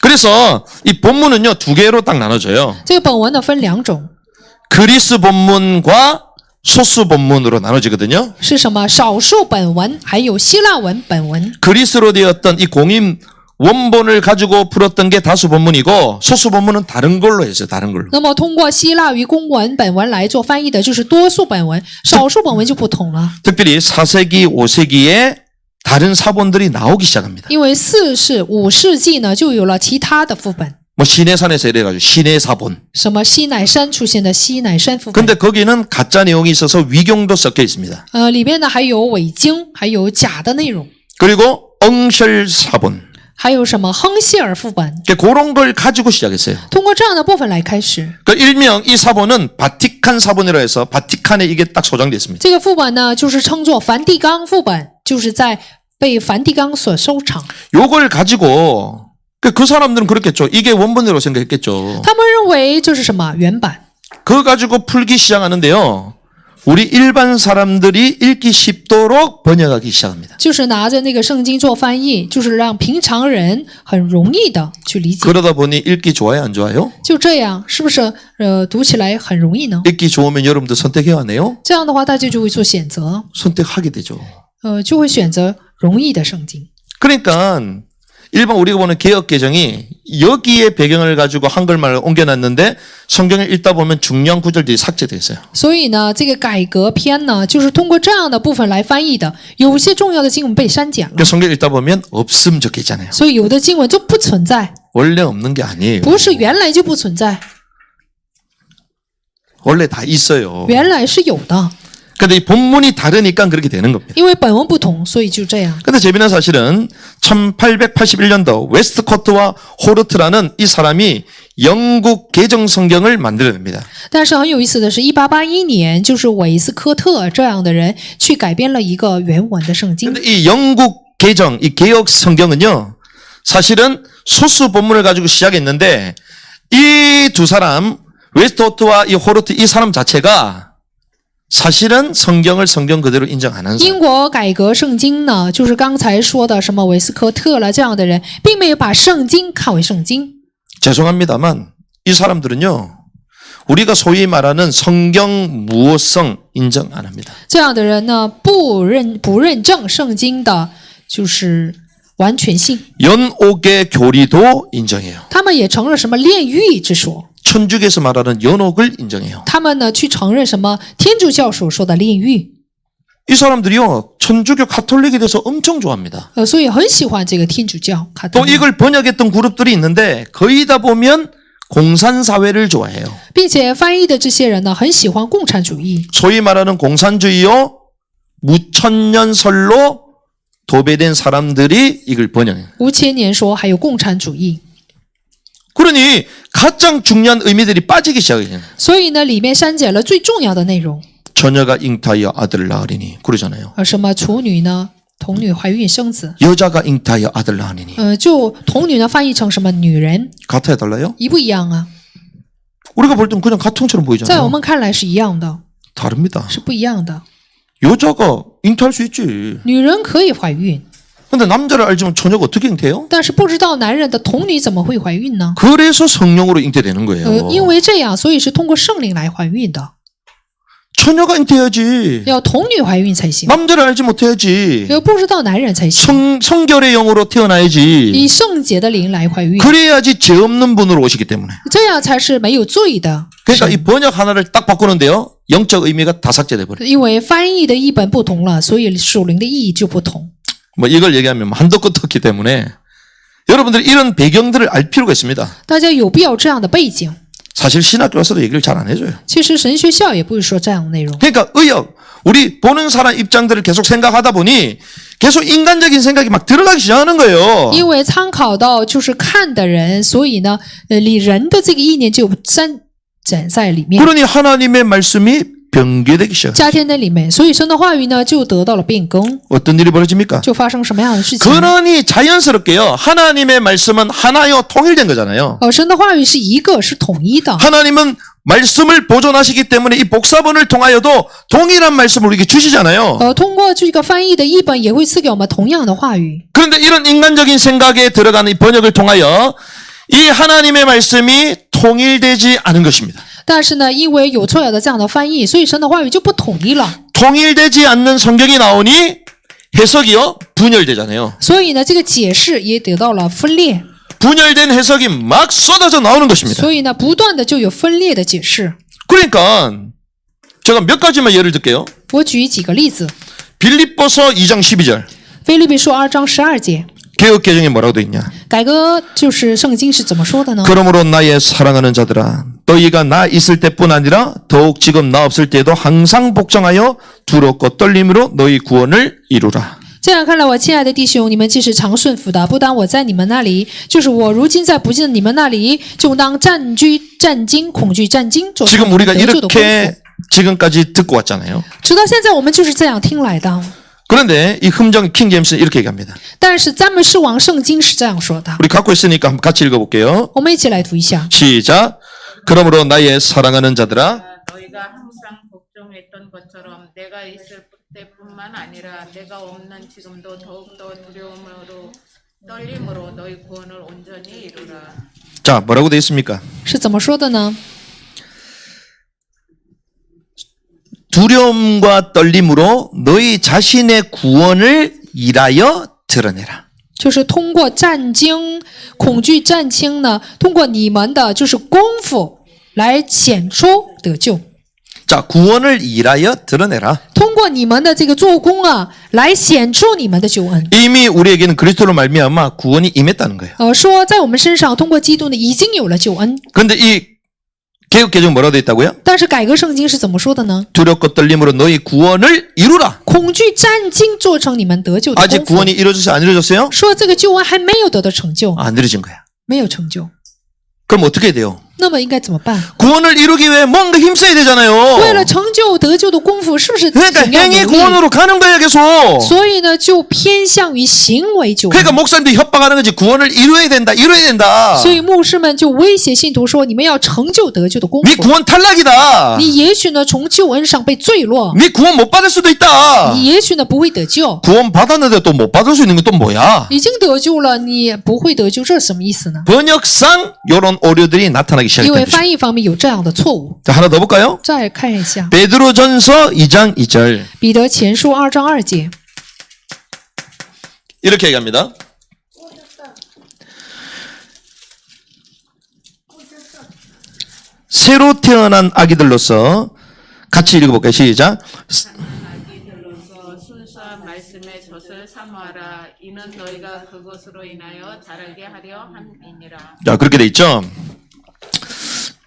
그래서 이 본문은요, 두 개로 딱 나눠져요. 这个本文呢分两种， 그리스 본문과 소수 본문으로 나눠지거든요. 是什么？少数本文，还有希腊文本文。 그리스로 되었던 이 공임 원본을 가지고 풀었던 게 다수 본문이고 소수 본문은 다른 걸로 했어요. 다른 걸로. 那么通过希腊语公文本文来做翻译的，就是多数本文，少数本文就不同了。 특별히 4세기, 5세기에 다른 사본들이 나오기 시작합니다. 因为4世、5世纪呢，就有了其他的副本， 뭐 시내산에서 이래가지고 시내 사본. 什么西乃山出现的西乃山副本， 근데 거기는 가짜 내용이 있어서 위경도 섞여 있습니다. 里边呢还有伪经，还有假的内容， 그리고 엉셜 사본. 还有什么亨希尔副本。 그런 걸 가지고 시작했어요. 通过这样的部分来开始， 그 일명 이 사본은 바티칸 사본이라고 해서 바티칸에 이게 딱 소장되어 있습니다. 这个副本呢就是称作梵蒂冈副本，就是在被梵蒂冈所收藏。 요걸 가지고 그 사람들은 그렇겠죠. 이게 원본으로 생각했겠죠. 他们认为这是什么原版， 그거 가지고 풀기 시작하는데요. 우리 일반 사람들이 읽기 쉽도록 번역하기 시작합니다. 就是拿着那个圣经做翻译，就是让平常人很容易的去理解。 그러다 보니 읽기 좋아요, 안 좋아요? 就这样，是不是读起来很容易呢？ 읽기 좋으면 여러분들 선택해야 하네요. 这样的话，大家就会做选择， 선택하게 되죠. 就会选择容易的圣经。 그러니까 일반 우리가 보는 개역 개정이 여기에 배경을 가지고 한글말을 옮겨놨는데 성경을 읽다 보면 중요한 구절들이 삭제되어 있어요. 所以呢，这个改革篇呢，就是通过这样的部分来翻译的。有些重要的经文被删减了， 그 성경 읽다 보면 없음 적혀 있잖아요. 所以有的经文就不存在， 원래 없는 게 아니에요. 不是原来就不存在， 원래 다 있어요. 原来是有的。 근데 이 본문이 다르니까 그렇게 되는 겁니다. 因为本文不同，所以就这样。 근데 재미난 사실은 1881년도 웨스트코트와 호르트라는 이 사람이 영국 개정 성경을 만들어냅니다. 但是很有意思的是，1881年，就是韦斯科特这样的人去改编了一个原文的圣经。 근데 이 영국 개정, 이 개혁 성경은요, 사실은 소수 본문을 가지고 시작했는데 이 두 사람, 웨스트코트와 이 호르트 이 사람 자체가 사실은 성경을 성경 그대로 인정 안 하는 사람. 英国改革圣经呢，就是刚才说的什么韦斯科特了这样的人，并没有把圣经看为圣经。 죄송합니다만 이 사람들은요, 우리가 소위 말하는 성경 무호성 인정 안 합니다. 这样的人呢，不认证圣经的，就是完全性。 연옥의 교리도 인정해요. 他们也承认什么炼狱之说， 천주교에서 말하는 연옥을 인정해요. 他们呢去承认什么天主教所说的炼狱。이 사람들이요, 천주교 가톨릭에 대해서 엄청 좋아합니다. 所以很喜欢这个天主教卡特 또 利， 이걸 번역했던 그룹들이 있는데 거의 다 보면 공산사회를 좋아해요. 并且翻译的这些人呢，很喜欢共产主义。 소위 말하는 공산주의요, 무천년설로 도배된 사람들이 이걸 번역해요. 5000年说还有共产主义， 그러니 가장 중요한 의미들이 빠지기 시작해요. 所以呢，里面删减了最重要的内容。 처녀가 잉타하여 아들을 낳으리니 그러잖아요. 什么处女呢？童女怀孕生子， 여자가 잉타하여 아들 낳으리니 就童女呢翻译成什么女人， 같아야 달라요? 一不一样啊？ 우리가 볼 땐 그냥 같은처럼 在我 보이잖아요. 们看来是一样的， 다릅니다. 是不一样的。 여자가 잉타할 수 있지. 女人可以怀孕， 근데 남자를 알지만 처녀가 어떻게 잉태해요? 但是不知道男人的童女怎么会怀孕呢？ 그래서 성령으로 잉태되는 거예요. 因为这样，所以是通过圣灵来怀孕的， 처녀가 잉태해야지. 要童女怀孕才行， 남자를 알지 못해야지. 要不知道男人才行， 성결의 영으로 태어나야지. 以圣洁的灵来怀孕， 그래야지 죄 없는 분으로 오시기 때문에. 这样才是没有罪的。 그러니까 이 번역 하나를 딱 바꾸는데요. 영적 의미가 다 삭제돼 버려요. 因为翻译的译本不同了，所以属灵的意义就不同。 뭐 이걸 얘기하면 한도 끝도 없기 때문에 여러분들 이런 배경들을 알 필요가 있습니다. 大家有必要这样的背景。 사실 신학교에서도 얘기를 잘 안 해줘요. 其实神学校也不会说这样的内容。 그러니까 의역 우리 보는 사람 입장들을 계속 생각하다 보니 계속 인간적인 생각이 막 들어가기 시작하는 거예요. 因为参考到就是看的人，所以呢，里人的这个意念就沾展在里面， 그러니 하나님의 말씀이 변개되기 시작. 加添在里面，所以神的话语呢就得到了变更， 어떤 일이 벌어집니까? 就发生什么样的事情？ 그러니 자연스럽게요. 하나님의 말씀은 하나요 통일된 거잖아요. 神的话语是一个，是统一的。 하나님은 말씀을 보존하시기 때문에 이 복사본을 통하여도 동일한 말씀을 우리에게 주시잖아요. 通过这个翻译的译本也会赐给我们同样的话语。 그런데 이런 인간적인 생각에 들어가는 이 번역을 통하여 이 하나님의 말씀이 통일되지 않은 것입니다. 但是呢，因为有错有的这样的翻译，所以神的话语就不统一了。 통일되지 않는 성경이 나오니 해석이요 분열되잖아요. 所以呢，这个解释也得到了分裂。 분열된 해석이 막 쏟아져 나오는 것입니다. 所以呢，不断的就有分裂的解释。 그러니까 제가 몇 가지만 예를 들게요. 我举几个例子， 빌립보서 2장 12절 腓立比书2章12节， 개역개정에 뭐라고 돼 있냐? 改革就是圣经是怎么说的呢？ 그러므로 나의 사랑하는 자들아 너희가 나 있을 때뿐 아니라 더욱 지금 나 없을 때에도 항상 복종하여 두렵고 떨림으로 너희 구원을 이루라. 这样看来，我亲爱的弟兄，你们既是常顺服的，不单我在你们那里，就是我如今在不信你们那里，就当战惧战惊，恐惧战惊，做 지금 우리가 得救的功夫。 이렇게 지금까지 듣고 왔잖아요. 直到现在，我们就是这样听来的。 그런데 이 흠정 킹제임스는 이렇게 얘기합니다. 但是赞美诗王圣经是这样说的， 우리 갖고 있으니까 한번 같이 읽어볼게요. 我们一起来读一下。 시작. 그러므로 나의 사랑하는 자들아 너희가 항상 복종했던 것처럼 내가 있을 때뿐만 아니라 내가 없는 지금도 더욱더 두려움으로 떨림으로 너희 구원을 온전히 이루라. 자 뭐라고 되어 있습니까? 是怎么说的呢？ 두려움과 떨림으로 너희 자신의 구원을 일하여 드러내라. 就是通过战惊、恐惧、战惊呢，通过你们的就是功夫来显出得救， 자 구원을 일하여 드러내라. 通过你们的这个做工啊，来显出你们的救恩。 이미 우리에게는 그리스도로 말미암아 구원이 임했다는 거예요. 说在我们身上，通过基督呢，已经有了救恩。 그런데 이 개역개정 뭐라고 되어 있다고요? 但是改革圣经是怎么说的呢？ 두렵고 떨림으로 너희 구원을 이루라. 恐惧、战惊做成你们得救的 아직 功夫。 구원이 이루어졌어요? 안 이루어졌어요? 说这个救恩还没有得到成就， 안 이루어진 거야. 没有成就， 그럼 어떻게 해야 돼요? 那么应该怎么办？ 구원을 이루기 위해 뭔가 힘써야 되잖아요. 为了成就得救的功夫，是不是 그러니까 总要 행위 努力？ 구원으로 가는 거야 계속. 所以呢，就偏向于行为救恩。 그러니까 목사님들이 협박하는 거지. 구원을 이루어야 된다. 이루어야 된다. 所以牧师们就威胁信徒说：“你们要成就得救的功 네 夫。 구원 탈락이다. 你也许呢从救恩上被坠落， 네 구원 못 받을 수도 있다. 你也许呢不会得救。 구원 받았는데 또 못 받을 수 있는 건 또 뭐야? 已经得救了，你不会得救，这是什么意思呢？ 번역상 이런 오류들이 나타나기 因为 시작했다. 翻译方面有这样的错误。 자, 하나 더 볼까요? 再看一下 베드로전서 2장 2절 彼得前书2章2节， 이렇게 얘기합니다. 새로 태어난 아기들로서 같이 읽어볼까요? 시작. 아기들로서 사모하라. 이는 너희가 그것으로 인하여 자라게 하려 함이니라. 자, 그렇게 돼 있죠.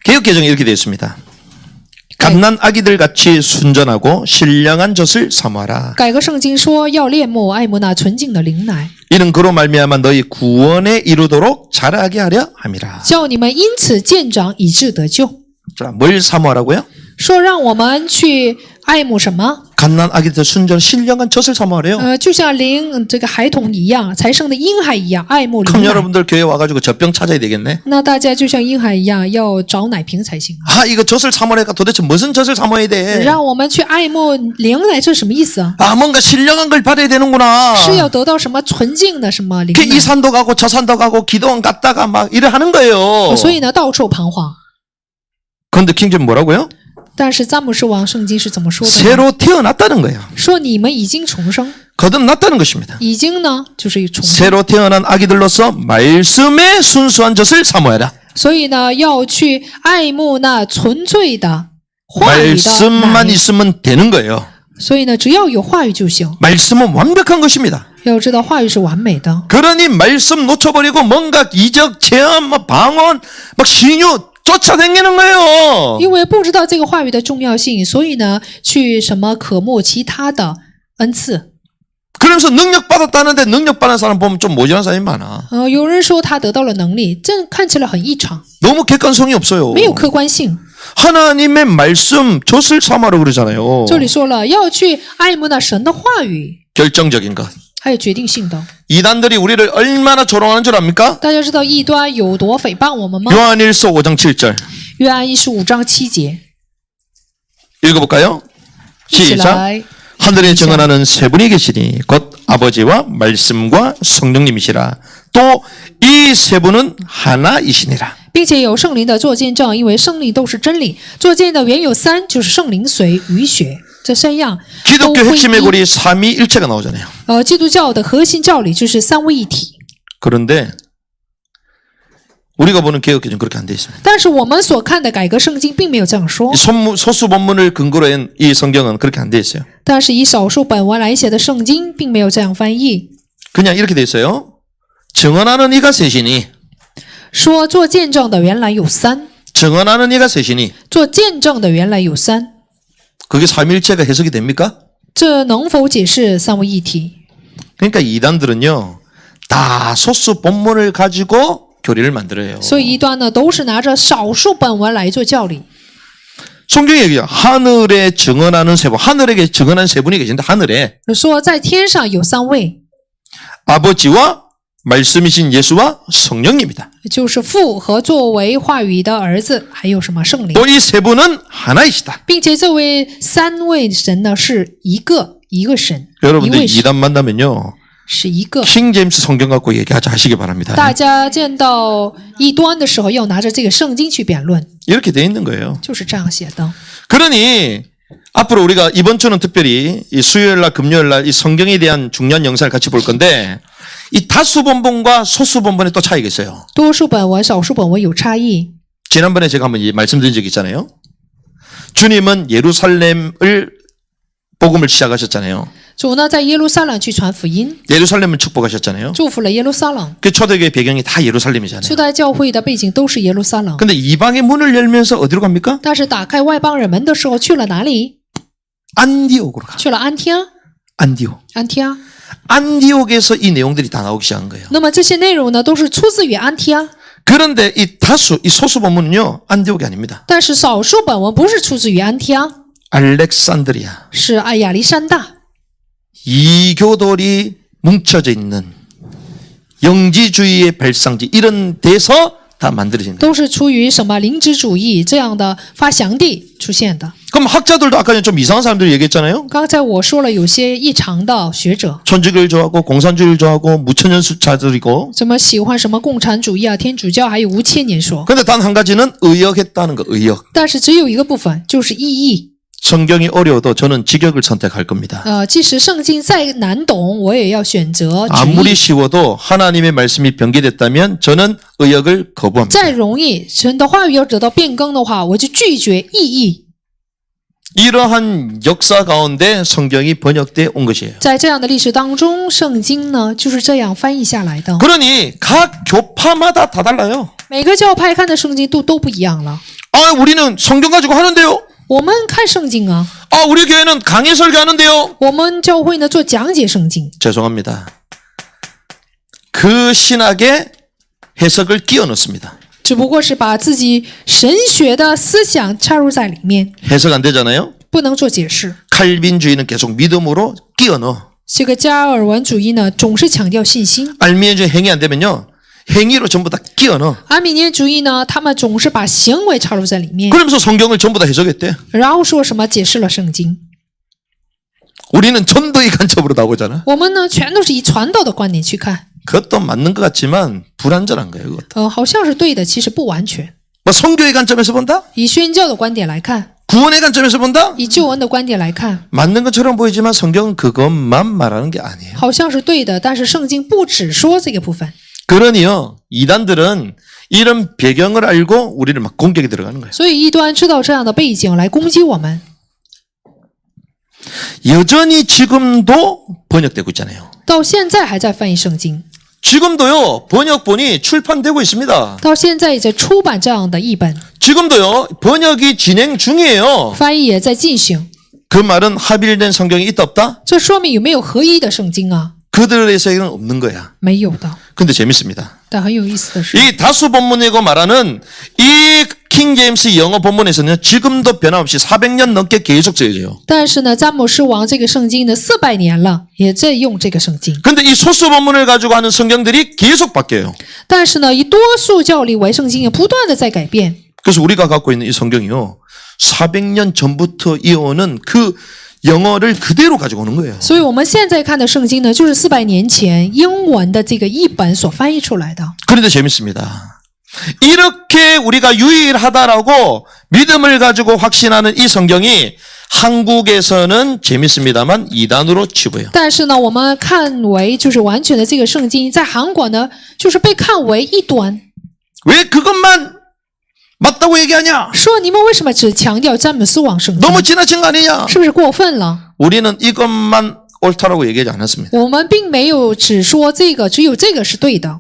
개역개정에 이렇게 되어 있습니다. 갓난 아기들 같이 순전하고 신령한 젖을 사모하라. 改革圣经说要恋慕爱慕那纯净的灵奶， 이는 그로 말미암아 너희 구원에 이르도록 자라게 하려 함이라. 叫你们因此渐长以致得救。 자, 뭘 사모하라고요? 说让我们去爱慕什么？ 갓난 아기들 순전 신령한 젖을 사모하래요. 就像这个孩童一样，才生的婴孩一样爱慕灵 그럼 奶。 여러분들 교회 와가지고 젖병 찾아야 되겠네. 那大家就像婴孩一样，要找奶瓶才行。 아, 이거 젖을 사모하니까 도대체 무슨 젖을 사모해야 돼? 让我们去爱慕灵奶，这什么意思啊？ 아, 뭔가 신령한 걸 받아야 되는구나. 是要得到什么纯净的什么灵 그 奶 이 ？ 산도 가고 저 산도 가고 기도원 갔다가 막 일을 하는 거예요. 所以呢，到处彷徨。 그런데 킹제는 뭐라고요? 但是詹姆士王圣经是怎么说的呢？ 새로 태어났다는 거예요. 说你们已经重生， 거듭났다는 것입니다. 已经呢就是重生， 새로 태어난 아기들로서 말씀의 순수한 젖을 사모해라. 所以呢要去爱慕那纯粹的话语的 말씀만 奶。 있으면 되는 거예요. 所以呢，只要有话语就行。 말씀은 완벽한 것입니다. 要知道话语是完美的， 그러니 말씀 놓쳐버리고 뭔가 이적, 체험, 뭐 방언, 막 신유 쫓아다니는 거예요. 因为不知道这个话语的重要性，所以呢去什么渴慕其他的恩赐。 그러면서 능력 받았다는데 능력 받은 사람 보면 좀 모자란 사람이 많아. 有人说他得到了能力，这看起来很异常， 너무 객관성이 없어요. 没有客观性。 하나님의 말씀 젖을 삼아라 그러잖아요. 这里说了要去爱慕那神的话语， 결정적인 것. 还有决定性的。 이단들이 우리를 얼마나 조롱하는 줄 압니까? 大家知道异端有多诽谤我们吗？ 요한일서 5장 7절 约翰15章7节， 읽어볼까요? 一起 시작. 来。 하늘에 증언하는 세 분이 계시니 곧 아버지와 말씀과 성령님이시라. 또 이 세 분은 하나이시니라. 并且有圣灵的做见证，因为圣灵都是真理。做见的原有三，就是圣灵、水与血，这三样都 기독교 归 핵심의 一。 고리 삼위일체가 나오잖아요. 基督教的核心教理就是三位一体。 그런데 우리가 보는 개혁개정 그렇게 안 돼 있습니다. 但是我们所看的改革圣经并没有这样说 이 소수 본문을 근거로 한 이 성경은 그렇게 안 돼 있어요. 但是以少数本文来写的圣经并没有这样翻译， 그냥 이렇게 돼 있어요. 증언하는 이가 셋이니 说做见证的原来有三， 증언하는 이가 셋이니 做见证的原来有三， 그게 삼위일체가 해석이 됩니까? 这能否解释三位一体？ 그러니까 이단들은요. 다 소수 본문을 가지고 교리를 만들어요. 所以异端呢都是拿着少数本文来做教理。 성경이 얘기해요. 하늘에 증언하는 세 분, 하늘에게 증언하는 세 분이 계신데 하늘에 说在天上有三位， 아버지와 말씀이신 예수와 성령님이다. 就是父和作为话语的儿子，还有什么圣灵， 또 이 세 분은 하나이시다. 并且这位三位神呢是一个神，一 여러분들 位神 이단 만나면요. 是一个。 킹제임스 성경 갖고 얘기하지 하시기 바랍니다. 大家见到异端的时候，要拿着这个圣经去辩论， 이렇게 돼 있는 거예요. 就是这样写的。 그러니 앞으로 우리가 이번 주는 특별히 이 수요일 날 금요일 날 이 성경에 대한 중요한 영상을 같이 볼 건데 이 다수 본문과 소수 본문에 또 차이가 있어요. 多数本文、少数本文有差异。 지난번에 제가 한번 말씀드린 적이 있잖아요. 주님은 예루살렘을 복음을 시작하셨잖아요. 主呢在耶路撒冷去传福音， 예루살렘을 축복하셨잖아요. 祝福了耶路撒冷。 그 초대교회 배경이 다 예루살렘이잖아요. 初代教会的背景都是耶路撒冷， 근데 이방의 문을 열면서 어디로 갑니까? 但是打开外邦人门的时候去了哪里？ 안디옥으로 가. 去了安提阿。 안디옥. 安提阿。 안디옥에서 이 내용들이 다 나오기 시작한 거예요. 那么这些内容呢，都是出自于安提阿， 그런데 이 다수, 이 소수 본문은요, 안디옥이 아닙니다. 但是少数本文不是出自于安提阿， 알렉산드리아. 是亚历山大。 이교돌이 뭉쳐져 있는 영지주의의 발상지 이런 데서 다 만들어진 거예요. 都是出于什么灵知主义这样的发祥地出现的。 그럼 학자들도 아까 좀 이상한 사람들이 얘기했잖아요. 刚才我说了，有些异常的学者， 천주교를 좋아하고 공산주의를 좋아하고 무천년수차들이고 怎么喜欢什么共产主义啊、天主教，还有无千年说。 근데 단 한 가지는 의역했다는 거, 의역. 但是只有一个部分，就是意义。 성경이 어려워도 저는 직역을 선택할 겁니다. 即使圣经再难懂，我也要选择直 아무리 译。 쉬워도 하나님의 말씀이 변개됐다면 저는 의역을 거부합니다. 再容易，神的话语要得到变更的话，我就拒绝意义。 이러한 역사 가운데 성경이 번역돼 온 것이에요. 在这样的历史当中，圣经呢就是这样翻译下来的。 그러니 각 교파마다 다 달라요. 每个教派看的圣经都不一样了。 아, 우리는 성경 가지고 하는데요. 我们看圣经啊， 아, 우리 교회는 강해 설교하는데요. 我们教会呢做讲解圣经。 죄송합니다. 그 신학에 해석을 끼워 넣습니다. 只不过是把自己神学的思想插入在里面， 해석 안 되잖아요. 不能做解释。 칼빈주의는 계속 믿음으로 끼워 넣어. 这个加尔文主义呢，总是强调信心； 알미니주의 행위 안 되면요. 행위로 전부 다 끼워 넣어. 阿米涅主义呢，他们总是把行为插入在里面， 그러면서 성경을 전부 다 해석했대. 然后说什么解释了圣经。 우리는 전도의 관점으로 나오잖아. 我们呢，全都是以传道的观点去看， 그것도 맞는 것 같지만 불완전한 거예요. 그것도. 好像是对的，其实不完全。 뭐 성교의 관점에서 본다? 以宣教的观点来看， 구원의 관점에서 본다? 以救恩的观点来看， 맞는 것처럼 보이지만 성경은 그것만 말하는 게 아니에요. 好像是对的，但是圣经不只说这个部分。 그러니요. 이단들은 이런 배경을 알고 우리를 막 공격이 들어가는 거예요. 所以异端知道这样的背景来攻击我们， 여전히 지금도 번역되고 있잖아요. 到现在还在翻译圣经， 지금도요. 번역본이 출판되고 있습니다. 到现在也在出版这样的译本， 지금도요. 번역이 진행 중이에요. 翻译也在进行。 그 말은 합일된 성경이 있다 없다? 这说明有没有合一的圣经啊？ 그들에서는 없는 거야. 没有的。 근데 재밌습니다. 但很有意思的是， 이 다수 본문이고 말하는 이 킹 제임스 영어 본문에서는 지금도 변함없이 400년 넘게 계속 쓰여져요. 但是呢，詹姆士王这个圣经呢，400年了，也在用这个圣经。 근데 이 소수 본문을 가지고 하는 성경들이 계속 바뀌어요. 但是呢，以多数教理为圣经，也不断的在改变。 그래서 우리가 갖고 있는 이 성경이요. 400년 전부터 이어오는 그 영어를 그대로 가지고 오는 거예요. 所以我们现在看的圣经呢，就是400年前英文的这个译本所翻译出来的。 그런데 재밌습니다. 이렇게 우리가 유일하다라고 믿음을 가지고 확신하는 이 성경이 한국에서는 재밌습니다만 이단으로 치부해요. 但是呢，我们看为就是完全的这个圣经，在韩国呢，就是被看为异端。 왜 그것만 맞다고 얘기하냐? 说你们为什么只强调詹姆斯王圣经？ 너무 지나친 거 아니냐? 是不是过分了？ 우리는 이것만 옳다라고 얘기하지 않았습니다. 我们并没有只说这个，只有这个是对的。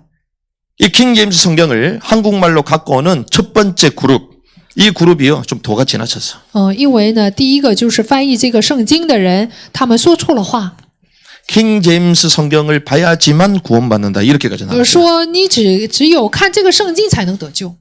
이 킹 제임스 성경을 한국말로 갖고 오는 첫 번째 그룹, 이 그룹이요 좀 도가 지나쳤어. 因为呢，第一个就是翻译这个圣经的人，他们说错了话， 킹 제임스 성경을 봐야지만 구원받는다 이렇게까지 나왔어요. 说你只有看这个圣经才能得救。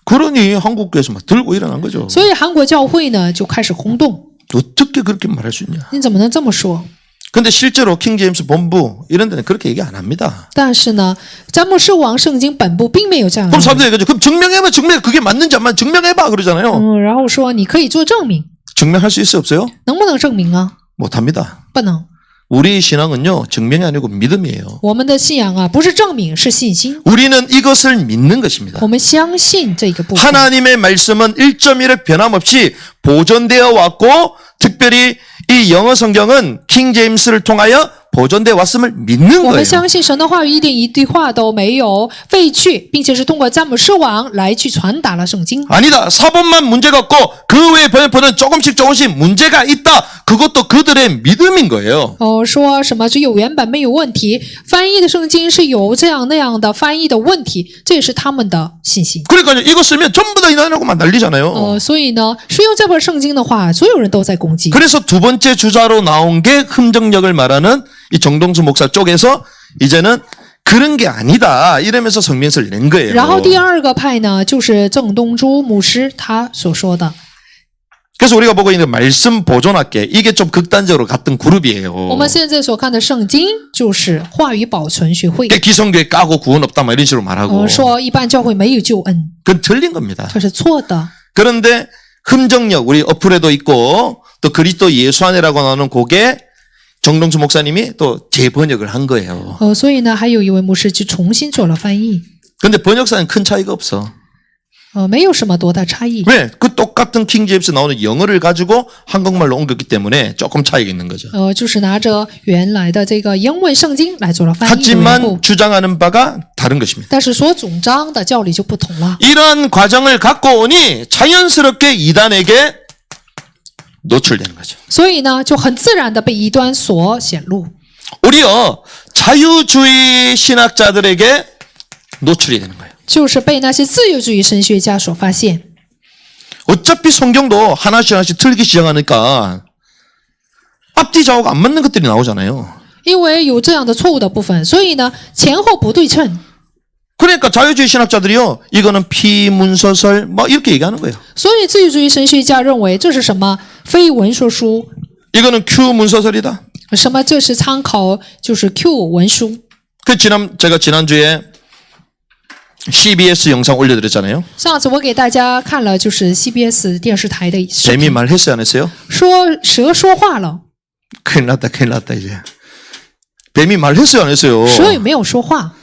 그러니 한국교회에서 막 들고 일어난 거죠. 所以韩国教会呢就开始轰动， 어떻게 그렇게 말할 수 있냐? 你怎么能这么说？ 근데 실제로 킹 제임스 본부 이런 데는 그렇게 얘기 안 합니다. 但是呢，詹姆士王圣经本部并没有这样 그럼 认为。 사람들이 얘기하죠. 그럼 증명해봐. 증명 그게 맞는지 안 맞는지 증명해봐 그러잖아요. 然后说你可以做证明， 증명할 수 있어요 없어요? 能不能证明啊？ 못합니다. 不能。 우리 신앙은요 증명이 아니고 믿음이에요. 我们的信仰啊，不是证明，是信心。 우리는 이것을 믿는 것입니다. 我们相信这个部分。 하나님의 말씀은 1.1을 변함없이 보존되어 왔고 특별히 이 영어 성경은 킹 제임스를 통하여 보존되어 왔음을 믿는 我 거예요. 们相信神的话语一点一句话都没有废去，并且是通过詹姆士王来去传达了圣经。 아니다. 사본만 문제가 없고 그 외의 번역본은 조금씩 문제가 있다. 그것도 그들의 믿음인 거예요. 说什么只有原本没有问题，翻译的圣经是有这样那样的翻译的问题，这也是他们的信心。 그러니까 이거 쓰면 전부 다 이단이라고 막 난리잖아요. 所以呢，使用这本圣经的话，所有人都在攻击。 그래서 두 번째 주자로 나온 게 흠정력을 말하는 이 정동수 목사 쪽에서 이제는 그런 게 아니다 이러면서 성명서를 낸 거예요. 然后第二个派呢，就是郑东珠牧师他所说的。 그래서 우리가 보고 있는 말씀 보존학계 이게 좀 극단적으로 갔던 그룹이에요. 我们现在所看的圣经就是话语保存学会。 기성교회 까고 구원 없다 막 이런 식으로 말하고 说一般教会没有救恩， 그건 틀린 겁니다. 这是错的。 그런데 흠정력 우리 어플에도 있고 또 그리스도 예수 안에라고 나오는 곡에 정동수 목사님이 또 재번역을 한 거예요. 所以呢，还有一位牧师去重新做了翻译。 근데 번역사는 큰 차이가 없어. 没有什么多大差异。 왜? 그 똑같은 킹 제임스 나오는 영어를 가지고 한국말로 옮겼기 때문에 조금 차이가 있는 거죠. 就是拿着原来的这个英文圣经来做了翻译的缘故。 하지만 주장하는 바가 다른 것입니다. 但是所主张的教理就不同了。 이러한 과정을 갖고 오니 자연스럽게 이단에게 노출되는 거죠. 所以呢，就很自然的被异端所显露。 오히려 자유주의 신학자들에게 노출이 되는 거예요. 就是被那些自由主义神学家所发现。 어차피 성경도 하나씩 하나씩 틀기 시작하니까 앞뒤 좌우가 안 맞는 것들이 나오잖아요. 因为有这样的错误的部分，所以呢，前后不对称。 그러니까 자유주의 신학자들이요, 이거는 피문서설 막 이렇게 얘기하는 거예요. 所以自由主义神学家认为这是什么非文说书， 이거는 Q 문서설이다. 什么这是参考就是 Q 文书。 제가 지난주에 CBS 영상 올려드렸잖아요. 上次我给大家看了就是 CBS 电视台的视 뱀이 频， 말했어요, 안 했어요? 说蛇说话了， 큰일 났다 이제. 뱀이 말했어요, 안 했어요? 蛇也没有说话，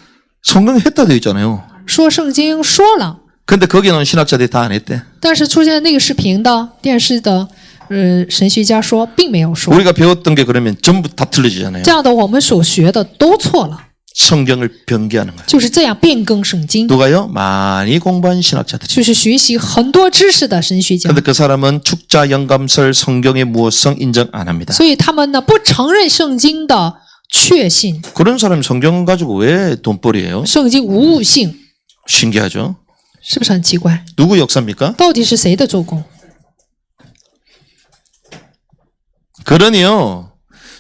성경에 했다 되어 있잖아요. 说圣经说了， 근데 거기는 신학자들이 다 안 했대. 但是出现那个视频的电视的神学家说并没有说， 우리가 배웠던 게 그러면 전부 다 틀려지잖아요. 这样的我们所学的都错了， 성경을 변개하는 거예요. 就是这样变更圣经， 누가요? 많이 공부한 신학자들. 就是学习很多知识的神学家。 근데 그 사람은 축자, 영감설, 성경의 무엇성 인정 안 합니다. 所以他们呢不承认圣经的确信， 그런 사람이 성경 가지고 왜 돈벌이에요? 圣经无误性， 신기하죠? 是不是很奇怪？ 누구 역사입니까? 到底是谁的做工？ 그러니요,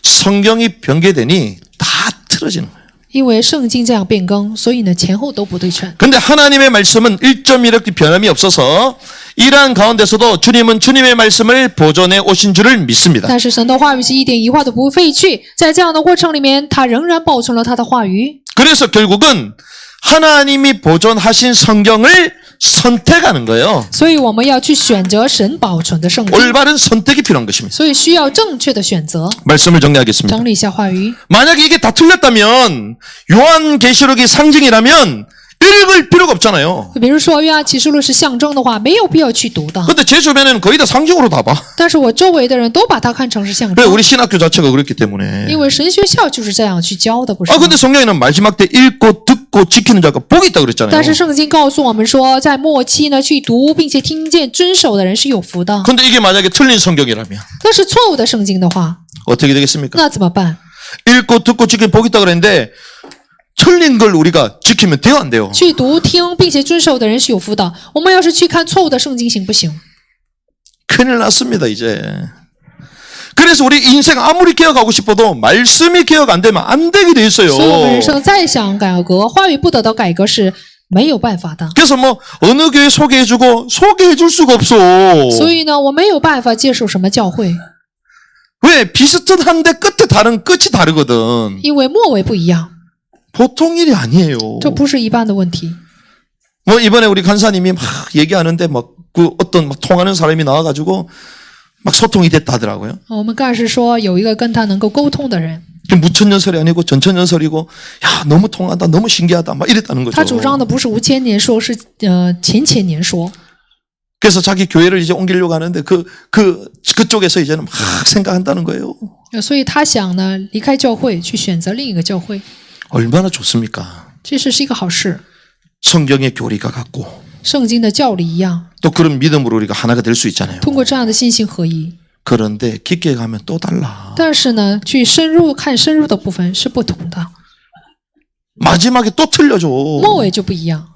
성경이 변개되니 다 틀어지는 거예요. 因为圣经这样变更，所以呢前后都不对称。 근데 하나님의 말씀은 1.1획 변함이 없어서 이러한 가운데서도 주님은 주님의 말씀을 보존해 오신 줄을 믿습니다. 但是神的话语是一点一画都不会废去，在这样的过程里面，他仍然保存了他的话语。 그래서 결국은 하나님이 보존하신 성경을 선택하는 거예요. 所以我们要去选择神保存的圣经， 올바른 선택이 필요한 것입니다. 所以需要正确的选择。 말씀을 정리하겠습니다. 整理一下话语， 만약에 이게 다 틀렸다면 요한계시록이 상징이라면 읽을 필요가 없잖아요. 比如说约翰启示录是象征的话，没有必要去读的。 근데 제 주변에는 거의 다 상징으로 다 봐. 但是我周围的人都把它看成是象 왜 征， 우리 신학교 자체가 그렇기 때문에. 因为神学校就是这样去教的，不是 아 吗？ 근데 성경에는 마지막 때 읽고 듣고 지키는 자가 복이 있다 그랬잖아요. 但是圣经告诉我们说，在末期呢，去读并且听见遵守的人是有福的。 근데 이게 만약에 틀린 성경이라면 那是错误的圣经的话， 어떻게 되겠습니까? 那怎么办？ 읽고 듣고 지키는 복이 있다 그랬는데 틀린 걸 우리가 지키면 돼요, 안 돼요? 去读听并且遵守的人是有福的。我们要是去看错误的圣经，行不行？ 큰일 났습니다, 이제. 그래서 우리 인생 아무리 개혁하고 싶어도 말씀이 개혁 안 되면 안 되게 돼 있어요. 所以我们人生再想改革，话语不得到改革是没有办法的。 그래서 뭐 어느 교회 소개해주고 소개해줄 수가 없어. 所以呢，我没有办法接受什么教会， 왜? 비슷한데 끝에 다른 끝이 다르거든. 因为末尾不一样， 보통 일이 아니에요. 这不是一般的问题。 뭐 이번에 우리 간사님이 막 얘기하는데 막 그 어떤 막 통하는 사람이 나와가지고 막 소통이 됐다 하더라고요. 我们干事说有一个跟他能够沟通的人， 무천년설이 아니고 전천년설이고 야 너무 통한다 너무 신기하다 막 이랬다는 他主 거죠. 张的不是无千年说，是前千年说。 그래서 자기 교회를 이제 옮기려고 하는데 그쪽에서 이제는 막 생각한다는 거예요. 所以他想呢离开教会，去选择另一个教会， 얼마나 좋습니까? 这是一个好事。 성경의 교리가 같고 圣经的教理一样， 또 그런 믿음으로 우리가 하나가 될 수 있잖아요. 通过这样的信心合一。 그런데 깊게 가면 또 달라. 但是呢，去深入看深入的部分是不同的， 마지막에 또 틀려져. 末尾就不一样。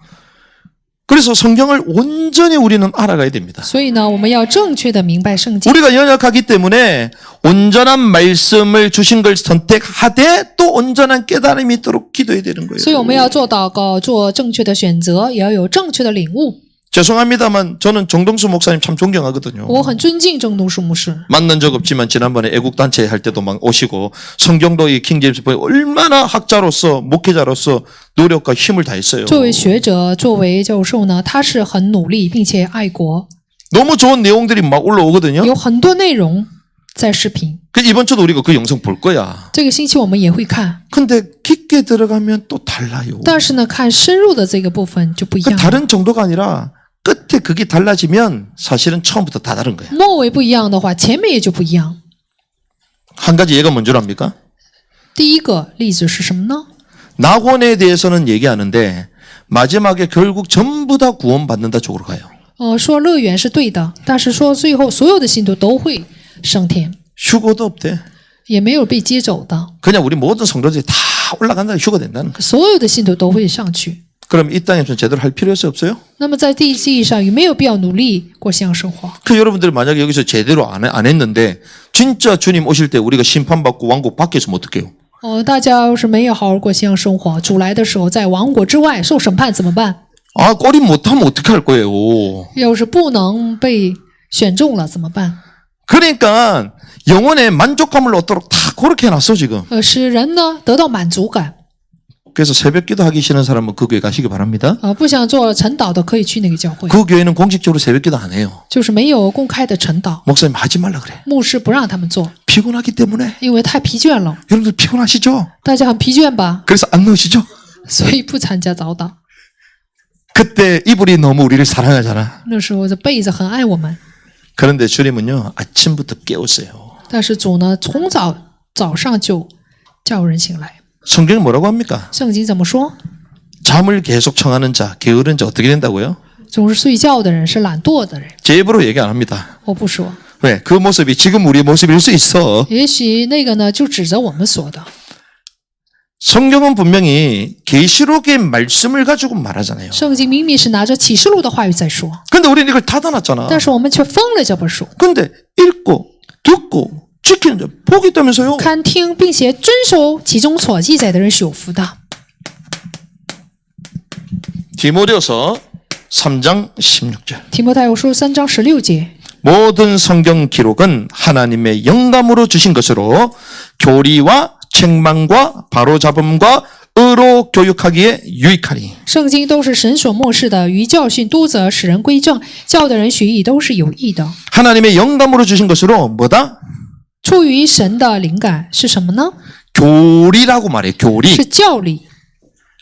그래서 성경을 온전히 우리는 알아가야 됩니다. 所以呢，我们要正确的明白圣经。 우리가 연약하기 때문에 온전한 말씀을 주신 걸 선택하되 또 온전한 깨달음이 있도록 기도해야 되는 所以我 거예요. 们要做祷告，做正确的选择，也要有正确的领悟。 죄송합니다만 저는 정동수 목사님 참 존경하거든요. 我很尊敬郑东树牧师， 만난 적 없지만 지난번에 애국단체 할 때도 막 오시고 성경도 이 킹제임스 보에 얼마나 학자로서 목회자로서 노력과 힘을 다했어요. 作为学者，作为教授呢，他是很努力并且爱国， 너무 좋은 내용들이 막 올라오거든요. 有很多内容在视频。 그 이번 주도 우리가 그 영상 볼 거야. 这个星期我们也会看， 근데 깊게 들어가면 또 달라요. 但是呢，看深入的这个部分就不一 그 样了。 다른 정도가 아니라 끝에 그게 달라지면 사실은 처음부터 다 다른 거야. 末尾不一样的话，前面也就不一样。 한 가지 얘가 뭔 줄 압니까? 第一个例子是什么呢？ 낙원에 대해서는 얘기하는데 마지막에 결국 전부 다 구원받는다 쪽으로 가요. 说乐园是对的，但是说最后所有的信徒都会升天， 휴거도 없대. 也没有被接走的， 그냥 우리 모든 성도들이 다 올라간다 휴거 된다는 거야. 所有的信徒都会上去。 그럼 이 땅에서 제대로 할 필요 없어요? 那么在地基上有没有必要努力过信仰生活？ 그 여러분들 만약에 여기서 제대로 안 했는데 진짜 주님 오실 때 우리가 심판받고 왕국 밖에서 어떡해요? 大家要是没有好好过信仰生活，主来的时候在王国之外受审判怎么办？ 아, 꼬리 못하면 어떻게 할 거예요? 要是不能被选中了怎么办？ 그러니까 영혼의 만족감을 얻도록 다 그렇게 해놨어 지금. 使人呢得到满足感。 그래서 새벽 기도하기 싫은 사람은 그 교회 가시기 바랍니다. 不想做晨祷的可以去那个教会， 그 교회는 공식적으로 새벽 기도 안 해요. 就是没有公开的晨祷， 목사님 하지 말라 그래. 牧师不让他们做， 피곤하기 때문에. 因为太疲倦了。 여러분들 피곤하시죠? 大家很疲倦吧？ 그래서 안 넣으시죠? 所以不参加早祷。 그때 이불이 너무 우리를 사랑하잖아. 那时候这被子很爱我们， 그런데 주님은요 아침부터 깨우세요. 但是主呢从早上就叫人醒来。 성경이 뭐라고 합니까? 圣经怎么说？ 잠을 계속 청하는 자, 게으른 자 어떻게 된다고요? 总是睡觉的人是懒惰的人。 제 입으로 얘기 안 합니다. 我不说， 왜? 그 모습이 지금 우리의 모습일 수 있어. 也许那个呢就指着我们说的。 성경은 분명히 계시록의 말씀을 가지고 말하잖아요. 圣经明明是拿着启示录的话语在说， 근데 우리는 이걸 닫아놨잖아. 但是我们却封了这本书。 근데 읽고 듣고 지키는 자 복이 있다면서요. 看听并且遵守其中所记载的人是有福的。 디모데후서 3장 16절. 提摩太后书3章16节， 모든 성경 기록은 하나님의 영감으로 주신 것으로 교리와 책망과 바로잡음과 의로 교육하기에 유익하니. 圣经都是神所默示的，于教训、督责、使人归正、教导人学义都是有益的。 하나님의 영감으로 주신 것으로 뭐다? 出于神的灵感是什么呢？ 교리라고 말해요. 교리. 是教理。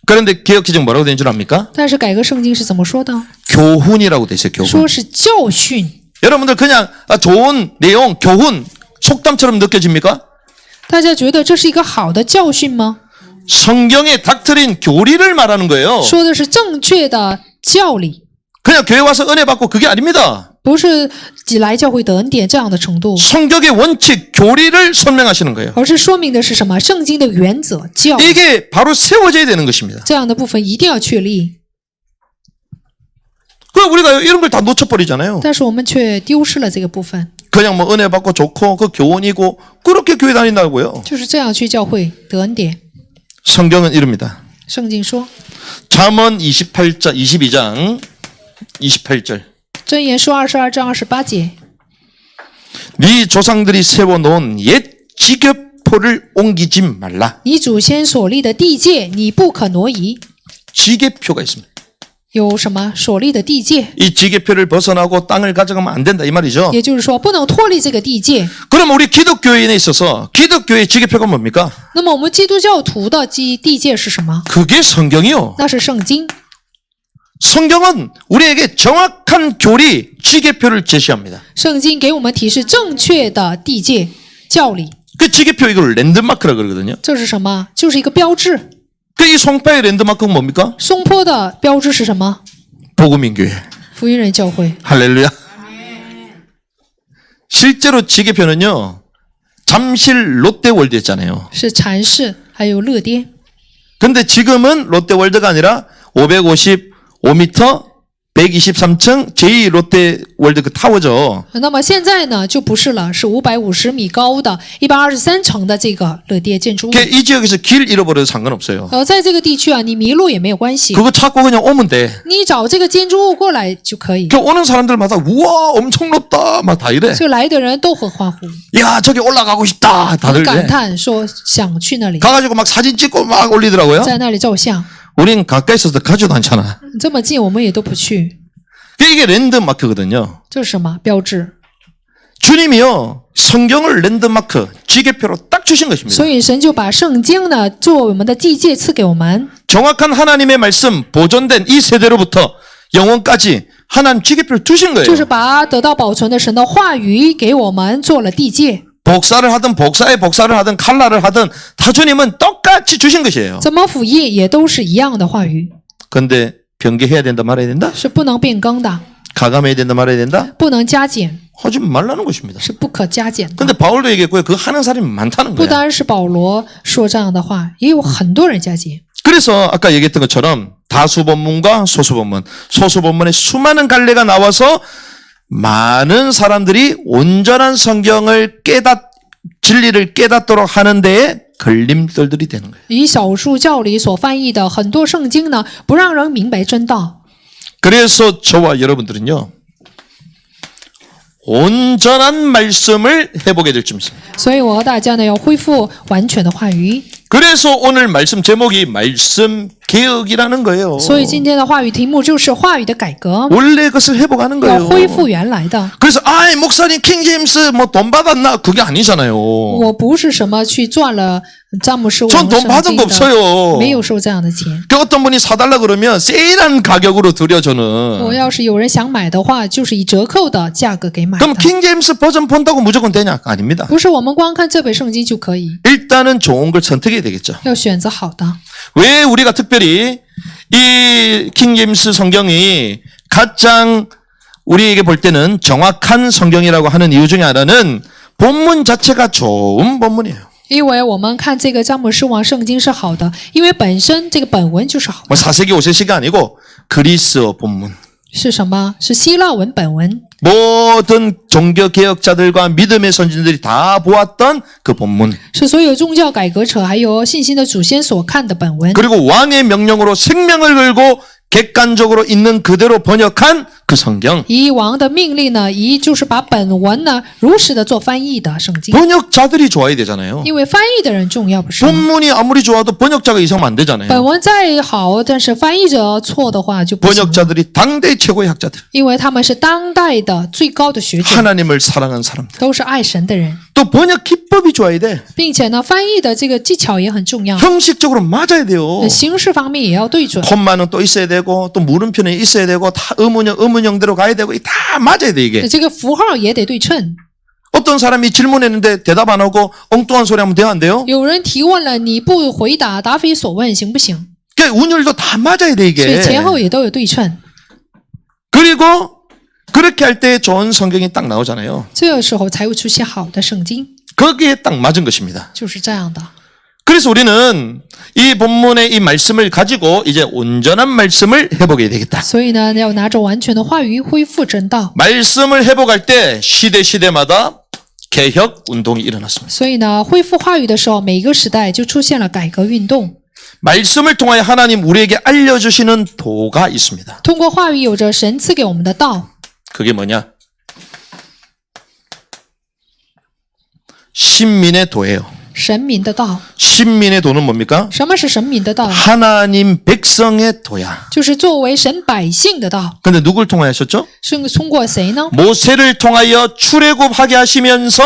그런데 개혁기정 뭐라고 된 줄 압니까? 但是改革圣经是怎么说的？ 교훈이라고 돼 있어요. 说 교훈. 是教训。 여러분들 그냥 좋은 내용, 교훈, 속담처럼 느껴집니까? 大家觉得这是一个好的教训吗？ 성경의 닥트린 교리를 말하는 거예요. 说的是正确的教理， 그냥 교회 와서 은혜 받고 그게 아닙니다. 不是来教会得恩典这样的程度， 성경의 원칙, 교리를 설명하시는 거예요. 而是说明的是什么？圣经的原则、教理 이게 바로 세워져야 되는 것입니다. 这样的部分一定要确立。 그 우리가 이런 걸 다 놓쳐버리잖아요. 但是我们却丢失了这个部分， 그냥 뭐 은혜 받고 좋고 그 교훈이고 그렇게 교회 다닌다고요. 就是这样去教会得恩典。 성경은 이릅니다. 圣经说， 잠언 22장 28절. 箴言书22章28节， 네 조상들이 세워놓은 옛 지계표를 옮기지 말라. 你祖先所立的地界，你不可挪移。 지계표가 있습니다. 有什么所立的地界？ 이 지계표를 벗어나고 땅을 가져가면 안 된다 이 말이죠. 也就是说，不能脱离这个地界。 그럼 우리 기독교인에 있어서 기독교의 지계표가 뭡니까? 那么我们基督教徒的地界是什么？ 그게 성경이요. 那是圣经。 성경은 우리에게 정확한 교리, 지계표를 제시합니다. 圣经给我们提示正确的地界教理。 그 지계표 이걸 랜드마크라 그러거든요. 这是什么？就是一个标志。 그 이 송파의 랜드마크는 뭡니까? 松坡的标志是什么？ 복음인교회. 福音人教会。 할렐루야. 실제로 지계표는요. 잠실 롯데월드였잖아요. 是禅寺，还有乐颠。 근데 지금은 롯데월드가 아니라 555m 123층 제2롯데월드 그 타워죠. 那么现在呢，就不是了，是550米高的123层的这个乐颠建筑物。 이 지역에서 길 잃어버려도 상관없어요. 在这个地区啊，你迷路也没有关系， 그거 찾고 그냥 오면 돼. 你找这个建筑物过来就可以。 그 오는 사람들마다 우와 엄청 높다 막 다 이래. 这来的人都很欢呼， 야 저기 올라가고 싶다 很 다들 感 그래. 叹说想去那里， 가가지고 막 사진 찍고 막 올리더라고요. 在那里照相。 우린 가까이 있어서 가지도 않잖아. 这么近，我们也都不去。 이게 랜드마크거든요. 这是什么标志？ 주님이요 성경을 랜드마크 지계표로 딱 주신 것입니다. 所以神就把圣经呢作为我们的地界赐给我们。 정확한 하나님의 말씀 보존된 이 세대로부터 영원까지 하나님 지계표를 주신 거예요. 就是把得到保存的神的话语给我们做了地界。 복사를 하든 복사에 복사를 하든 칼라를 하든 다 주님은 똑같이 주신 것이에요. 怎么辅印也都是一样的话语， 근데 변개해야 된다 말아야 된다? 是不能变更的， 가감해야 된다 말아야 된다? 不能加减。 하지 말라는 것입니다. 是不可加减的。 근데 바울도 얘기했고요. 그거 하는 사람이 많다는 不 거예요. 单是保罗说这样的话，也有很多人加减。 그래서 아까 얘기했던 것처럼 다수본문과 소수본문, 소수본문에 수많은 갈래가 나와서 많은 사람들이 온전한 성경을 진리를 깨닫도록 하는 데에 걸림돌들이 되는 거예요. 以小数教理所翻译的很多圣经呢，不让人明白真道。 그래서 저와 여러분들은요, 온전한 말씀을 해보게 될 줄 믿습니다. 所以我和大家呢要恢复完全的话语。 그래서 오늘 말씀 제목이 말씀 개혁이라는 거예요. 所以今天的话语题目就是话语的改革， 원래 것을 회복하는 要 거예요. 恢复原来的。 그래서 목사님 킹제임스 뭐 돈 받았나? 그게 아니잖아요. 我不是什么去赚了詹姆士王 전 돈 圣 받은 经 거 的， 없어요. 没有收这样的钱。 그 어떤 분이 사달라 그러면 세일한 가격으로 드려 我 저는. 要是有人想买的话，就是以折扣的价格给买 그럼 的， 킹제임스 버전 본다고 무조건 되냐? 아닙니다. 不是我们光看这本圣经就可以， 일단은 좋은 걸 선택해야 되겠죠. 要选择好的。 왜 우리가 특별히 이 킹제임스 성경이 가장 우리에게 볼 때는 정확한 성경이라고 하는 이유 중에 하나는 본문 자체가 좋은 본문이에요. 因为我们看这个詹姆士王圣经是好的，因为本身这个本文就是好的。 뭐 4세기 5세기가 아니고 그리스어 본문. 是什么？是希腊文本文。 모든 종교 개혁자들과 믿음의 선진들이 다 보았던 그 본문. 是所有宗教改革者还有信心的祖先所看的本文， 그리고 왕의 명령으로 생명을 걸고 객관적으로 있는 그대로 번역한 그 성경. 以王的命令呢，就是把本文呢如实的做翻译的圣经。 번역자들이 좋아야 되잖아요. 因为翻译的人重要，不是吗？ 본문이 아무리 좋아도 번역자가 이상하면 안 本 되잖아요. 文再好，但是翻译者错的话就不行了， 번역자들이 당대 최고의 학자들. 因为他们是当代的最高的学者， 하나님을 사랑하는 사람들. 都是爱神的人， 또 번역 기법이 좋아야 돼. 并且呢，翻译的这个技巧也很重要， 형식적으로 맞아야 돼요. 形式方面也要对准。 콤마는 또 있어야 되고 또 물음표는 있어야 되고 다 의문형대로 가야 되고 다 맞아야 돼 이게. 这个符号也得对称。 어떤 사람이 질문했는데 대답 안 하고 엉뚱한 소리 하면 돼요 안 돼요? 有人提问了，你不回答，答非所问，行不行？ 그러니까 운율도 다 맞아야 돼 所以 이게. 前后也都有对称。 그리고 그렇게 할 때 좋은 성경이 딱 나오잖아요. 这个时候才会出现好的圣经， 거기에 딱 맞은 것입니다. 就是这样的。 그래서 우리는 이 본문의 이 말씀을 가지고 이제 온전한 말씀을 회복해야 되겠다. 所以呢，要拿着完全的话语恢复真道。 말씀을 회복할 때 시대마다 개혁 운동이 일어났습니다. 所以呢，恢复话语的时候，每一个时代就出现了改革运动。 말씀을 통하여 하나님 우리에게 알려주시는 도가 있습니다. 通过话语，有着神赐给我们的道， 그게 뭐냐? 신민의 도예요. 神民的道。 신민의 도는 뭡니까? 什么是神民的道？ 하나님 백성의 도야. 就是作为神百姓的道。 근데 누굴 통하여 하셨죠? 是通过谁呢？ 모세를 통하여 출애굽하게 하시면서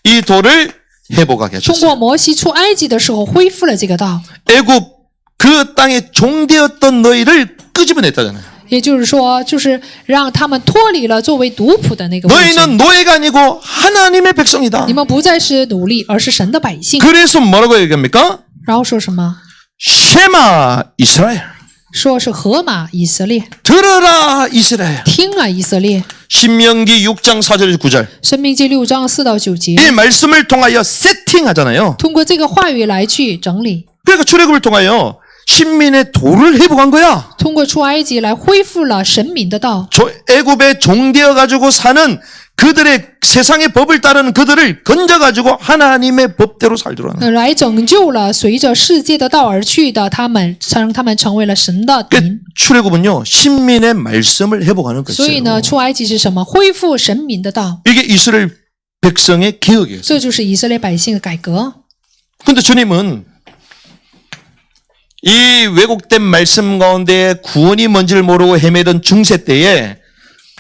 이 도를 회복하게 通 하셨어요. 过摩西出埃及的时候恢复了这个道。 애굽 그 땅에 종되었던 너희를 끄집어냈다잖아요. 也就是说，就是让他们脱离了作为奴仆的那个位置。 너희는 노예가 아니고 하나님의 백성이다. 你们不再是奴隶，而是神的百姓。 그래서 뭐라고 얘기합니까? 然后说什么？ 쉐마 이스라엘. 说是河马以色列， 들어라 이스라엘. 听啊以色列。 신명기 6장 4절 9절. 申命记6章4到9节， 이 말씀을 통하여 세팅하잖아요. 通过这个话语来去整理， 그러니까 출애굽을 통하여 신민의 도를 회복한 거야. 通过出埃及来恢复了神民的道。 애굽에 종되어 가지고 사는 그들의 세상의 법을 따르는 그들을 건져 가지고 하나님의 법대로 살도록 하는. 来拯救了随着世界的道而去的他们，让他们成为了神的 그 民。 출애굽은요 신민의 말씀을 회복하는 所以 것이에요. 呢，出埃及是什么？恢复神民的道， 이게 이스라엘 백성의 개혁이었어요. 这就是以色列百姓的改革。 근데 주님은 이 왜곡된 말씀 가운데 구원이 뭔지를 모르고 헤매던 중세 때에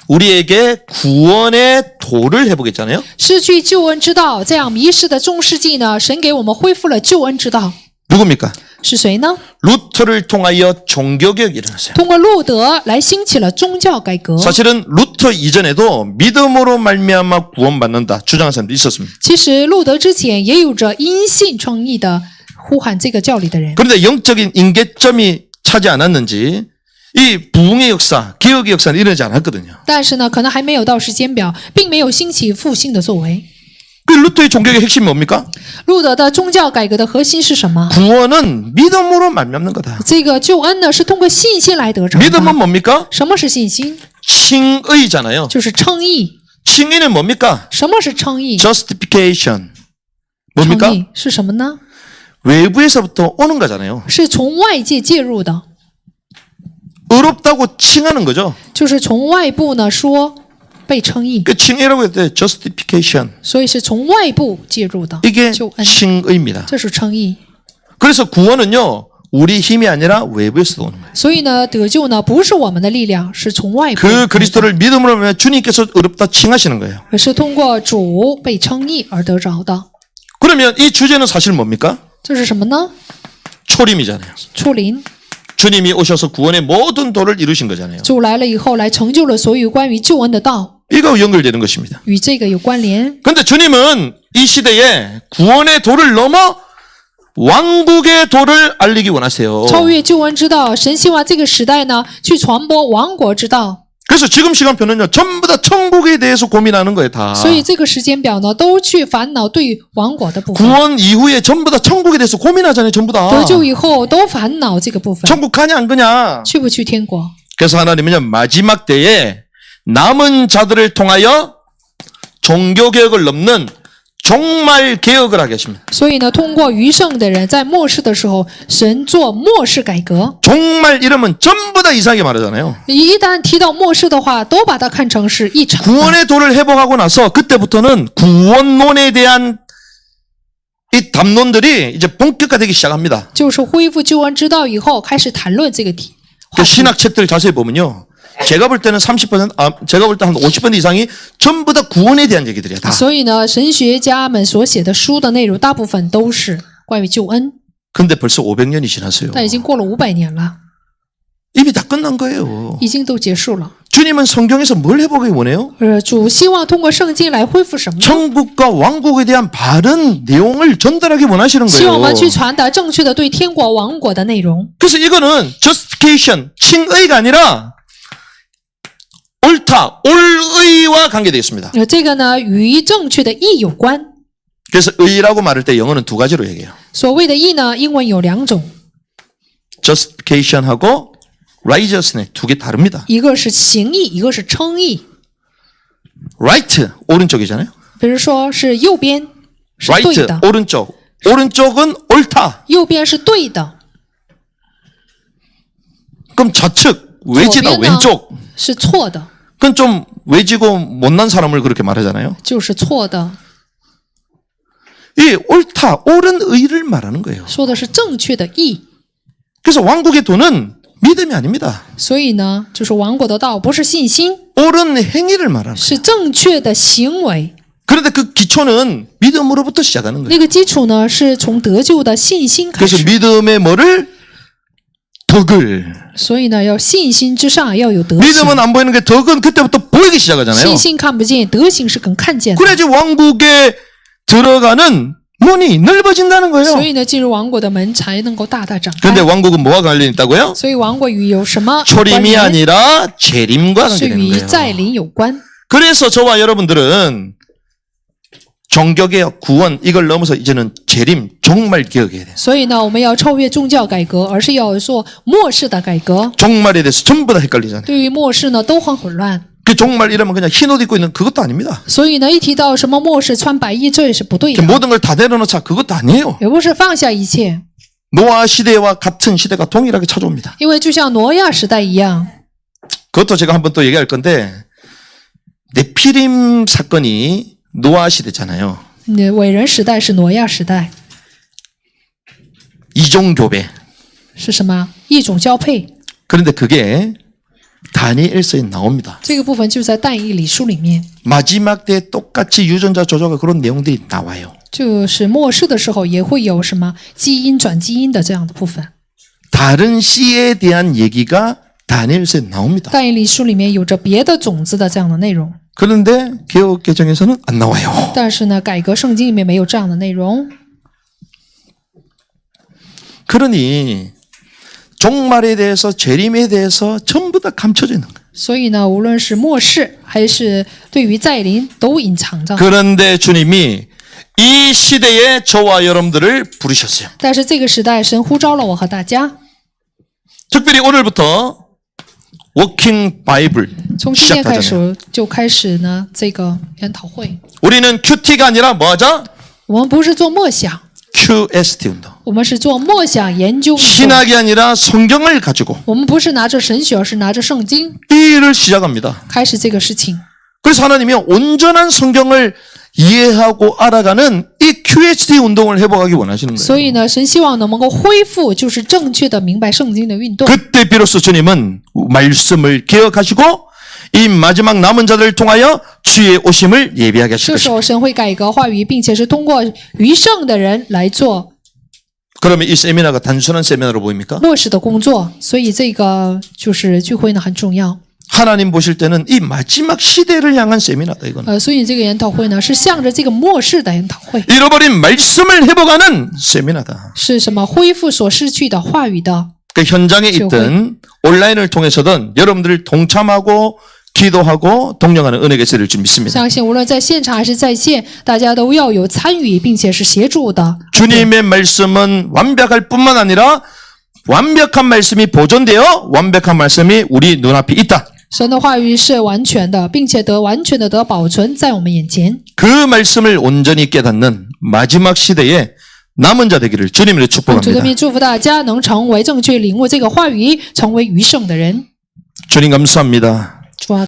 우리에게 구원의 도를 회복했잖아요. 失去救恩之道，这样迷失的中世纪呢，神给我们恢复了救恩之道。 누굽니까? 是谁呢？ 루터를 통하여 종교개혁이 일어났어요. 通过路德来兴起了宗教改革。 사실은 루터 이전에도 믿음으로 말미암아 구원받는다 주장하는 사람도 있었습니다. 其实路德之前也有着因信称义的呼喊这个教理的人， 그런데 영적인 임계점이 차지 않았는지 이 부흥의 역사, 개혁의 역사는 일어나지 않았거든요. 但是呢，可能还没有到时间表，并没有兴起复兴的作为。 그 루터의 종교의 핵심이 뭡니까? 路德的宗教改革的核心是什么？ 구원은 믿음으로 말미암는 거다. 这个救恩呢，是通过信心来得着 믿음은 的。 뭡니까? 什么是信心？ 칭의잖아요. 就是称义。 칭의는 뭡니까? 什么是称义？ justification. 称 뭡니까? 义是什么呢？ 외부에서부터 오는 거잖아요. 是从外界介入的， 의롭다고 칭하는 거죠. 就是从外部呢说被称义， 그 칭의라고 했을 때 justification. 所以是从外部介入的 이게 救恩， 칭의입니다. 这是称义。 그래서 구원은요. 우리 힘이 아니라 외부에서 오는 거예요. 所以呢，得救呢不是我们的力量，是从外部， 그 그리스도를 믿음으로 하면 주님께서 의롭다 칭하시는 거예요. 而是通过主被称义而得着的。 그러면 이 주제는 사실 뭡니까? 这是什么呢？ 초림이잖아요. 出临， 주님이 오셔서 구원의 모든 도를 이루신 거잖아요. 主来了以后，来成就了所有关于救恩的道， 이거 연결되는 것입니다. 与这个有关联。 그런데 주님은 이 시대에 구원의 도를 넘어 왕국의 도를 알리기 원하세요. 超越救恩之道，神希望这个时代呢，去传播王国之道。 그래서 지금 시간표는요. 전부 다 천국에 대해서 고민하는 거예요. 다. 所以这个时间表呢，都去烦恼对于王国的部分。 구원 이후에 전부 다 천국에 대해서 고민하잖아요. 전부 다. 得救以后都烦恼这个部分， 천국 가냐 안 가냐. 去不去天国？ 그래서 하나님은요. 마지막 때에 남은 자들을 통하여 종교개혁을 넘는 종말 개혁을 하게 하십니다. 所以呢，通过余剩的人，在末世的时候，神做末世改革。 종말 이러면 전부 다 이상하게 말하잖아요. 一旦提到末世的话，都把它看成是一场。 구원의 도를 회복하고 나서 그때부터는 구원론에 대한 이 담론들이 이제 본격화되기 시작합니다. 就是恢复救恩之道以后，开始谈论这个题。 그 신학 책들 자세히 보면요. 제가 볼 때는 30%, 제가 볼 때 한 50% 이상이 전부 다 구원에 대한 얘기들이야. 다. 所以呢，神学家们所写的书的内容，大部分都是关于救恩。 근데 벌써 500년이 지났어요. 但已经过了500年了， 이미 다 끝난 거예요. 已经都结束了。 주님은 성경에서 뭘 회복하기 원해요? 主希望通过圣经来恢复什么呢？ 천국과 왕국에 대한 바른 내용을 전달하기 원하시는 希望我 거예요. 们去传达正确的对天国王国的内容。 그래서 이거는 justification, 칭의가 아니라 옳다, 옳의와 관계되어 있습니다. 这个呢，与正确的义有关。 그래서 의라고 말할 때 영어는 두 가지로 얘기해요. 所谓的义呢，英文有2种， justification하고 righteousness 두 개 다릅니다. 一个是行义，一个是称义。 right 오른쪽이잖아요. 比如说是右边是对 right 的， 오른쪽. 오른쪽은 옳다. 右边是对的， 그럼 좌측 외지다 左边呢 왼쪽. 是错的， 그건 좀 외지고 못난 사람을 그렇게 말하잖아요. 就是错的， 이 옳다, 옳은 의를 말하는 거예요. 说的是正确的义。 그래서 왕국의 도는 믿음이 아닙니다. 所以呢，就是王国的道不是信心， 옳은 행위를 말하는 거예요. 是正确的行为。 그런데 그 기초는 믿음으로부터 시작하는 거예요. 那个基础呢，是从得救的信心开 그래서 始。 믿음의 뭐를? 덕을. 所以呢，要信心之上要有德行。 믿음은 안 보이는 게 덕은 그때부터 보이기 시작하잖아요. 信心看不见，德行是更看见的。 그래야지 왕국에 들어가는 문이 넓어진다는 所 거예요. 以呢，进入王国的门才能够大大展开 그런데 。 왕국은 뭐와 관련이 있다고요? 所以王国与有什么关 초림이 联？ 아니라 재림과 是 관계되는 与再 거예요. 临有关。 그래서 저와 여러분들은 종교개혁, 구원 이걸 넘어서 이제는 재림, 종말 개혁해야 돼요. 所以呢，我们要超越宗教改革，而是要做末世的改革。 종말에 대해서 전부 다 헷갈리잖아요. 对于末世呢，都很混乱。 그 종말 이러면 그냥 흰 옷 입고 있는 그것도 아닙니다. 所以呢，一提到什么末世穿白衣，这也是不对的， 모든 걸 다 내려놓자 그것도 아니에요. 也不是放下一切。 노아 시대와 같은 시대가 동일하게 찾아옵니다. 因为就像挪亚时代一样， 그것도 제가 한번 또 얘기할 건데 네피림 사건이 노아 시대잖아요. 伟人时代是挪亚时代， 이종교배. 是什么？异种交配。 그런데 그게 다니엘서에 나옵니다. 这个部分就在但以理书里面， 마지막 때 똑같이 유전자 조작과 그런 내용들이 나와요. 就是末世的时候也会有什么基因转基因的这样的部分。 다른 씨에 대한 얘기가 다니엘서에 나옵니다. 但以理书里面有着别的种子的这样的内容， 그런데 개혁 개정에서는 안 나와요. 但是呢，改革圣经里面没有这样的内容。 그러니 종말에 대해서 재림에 대해서 전부 다 감춰져 있는 거예요. 所以呢，无论是末世还是对于再临，都隐藏着。 그런데 주님이 이 시대에 저와 여러분들을 부르셨어요. 但是这个时代，神呼召了我和大家， 특별히 오늘부터 워킹 바이블 从今天开 시작하잖아요. 始就开始呢这个研讨会。 우리는 QT가 아니라 뭐 하자? 我们不是做默想， QST 운동. 我们是做默想研究运动。 신학이 아니라 성경을 가지고 我们不是拿着神学，而是拿着圣经 이 일을 시작합니다. 开始这个事情。 그래서 하나님이 온전한 성경을 이해하고 알아가는 이 QST 운동을 해보기 원하시는 所 거예요. 以呢，神希望能够恢复，就是正确的明白圣经的运动。 그때 비로소 주님은 말씀을 기억하시고 이 마지막 남은 자들을 통하여 주의 오심을 예비하게 하실 这时 것입니다. 候，神会改革话语，并且是通过余剩的人来做 그러면 이 세미나가 단순한 세미나로 보입니까? 末世的工作。所以这个就是聚会呢很重要。 하나님 보실 때는 이 마지막 시대를 향한 세미나다 이거는. 所以这个研讨会呢是向着这个末世的研讨会， 잃어버린 말씀을 회복하는 세미나다. 是什么？恢复所失去的话语的。 그 현장에 있든 온라인을 통해서든 여러분들을 동참하고 기도하고 동령하는 은혜가 있을 줄 믿습니다. 相信无论在现场还是在线，大家都要有参与，并且是协助的。 주님의 말씀은 완벽할 뿐만 아니라 완벽한 말씀이 보존되어 완벽한 말씀이 우리 눈앞에 있다. 神的话语是完全的，并且完全的得保存在我们眼前。 그 말씀을 온전히 깨닫는 마지막 시대에 남은 자 되기를 주님으로 主的 축복합니다. 名祝福大家能成为正确领悟这个话语，成为余剩的人。 주님 감사합니다. 主啊。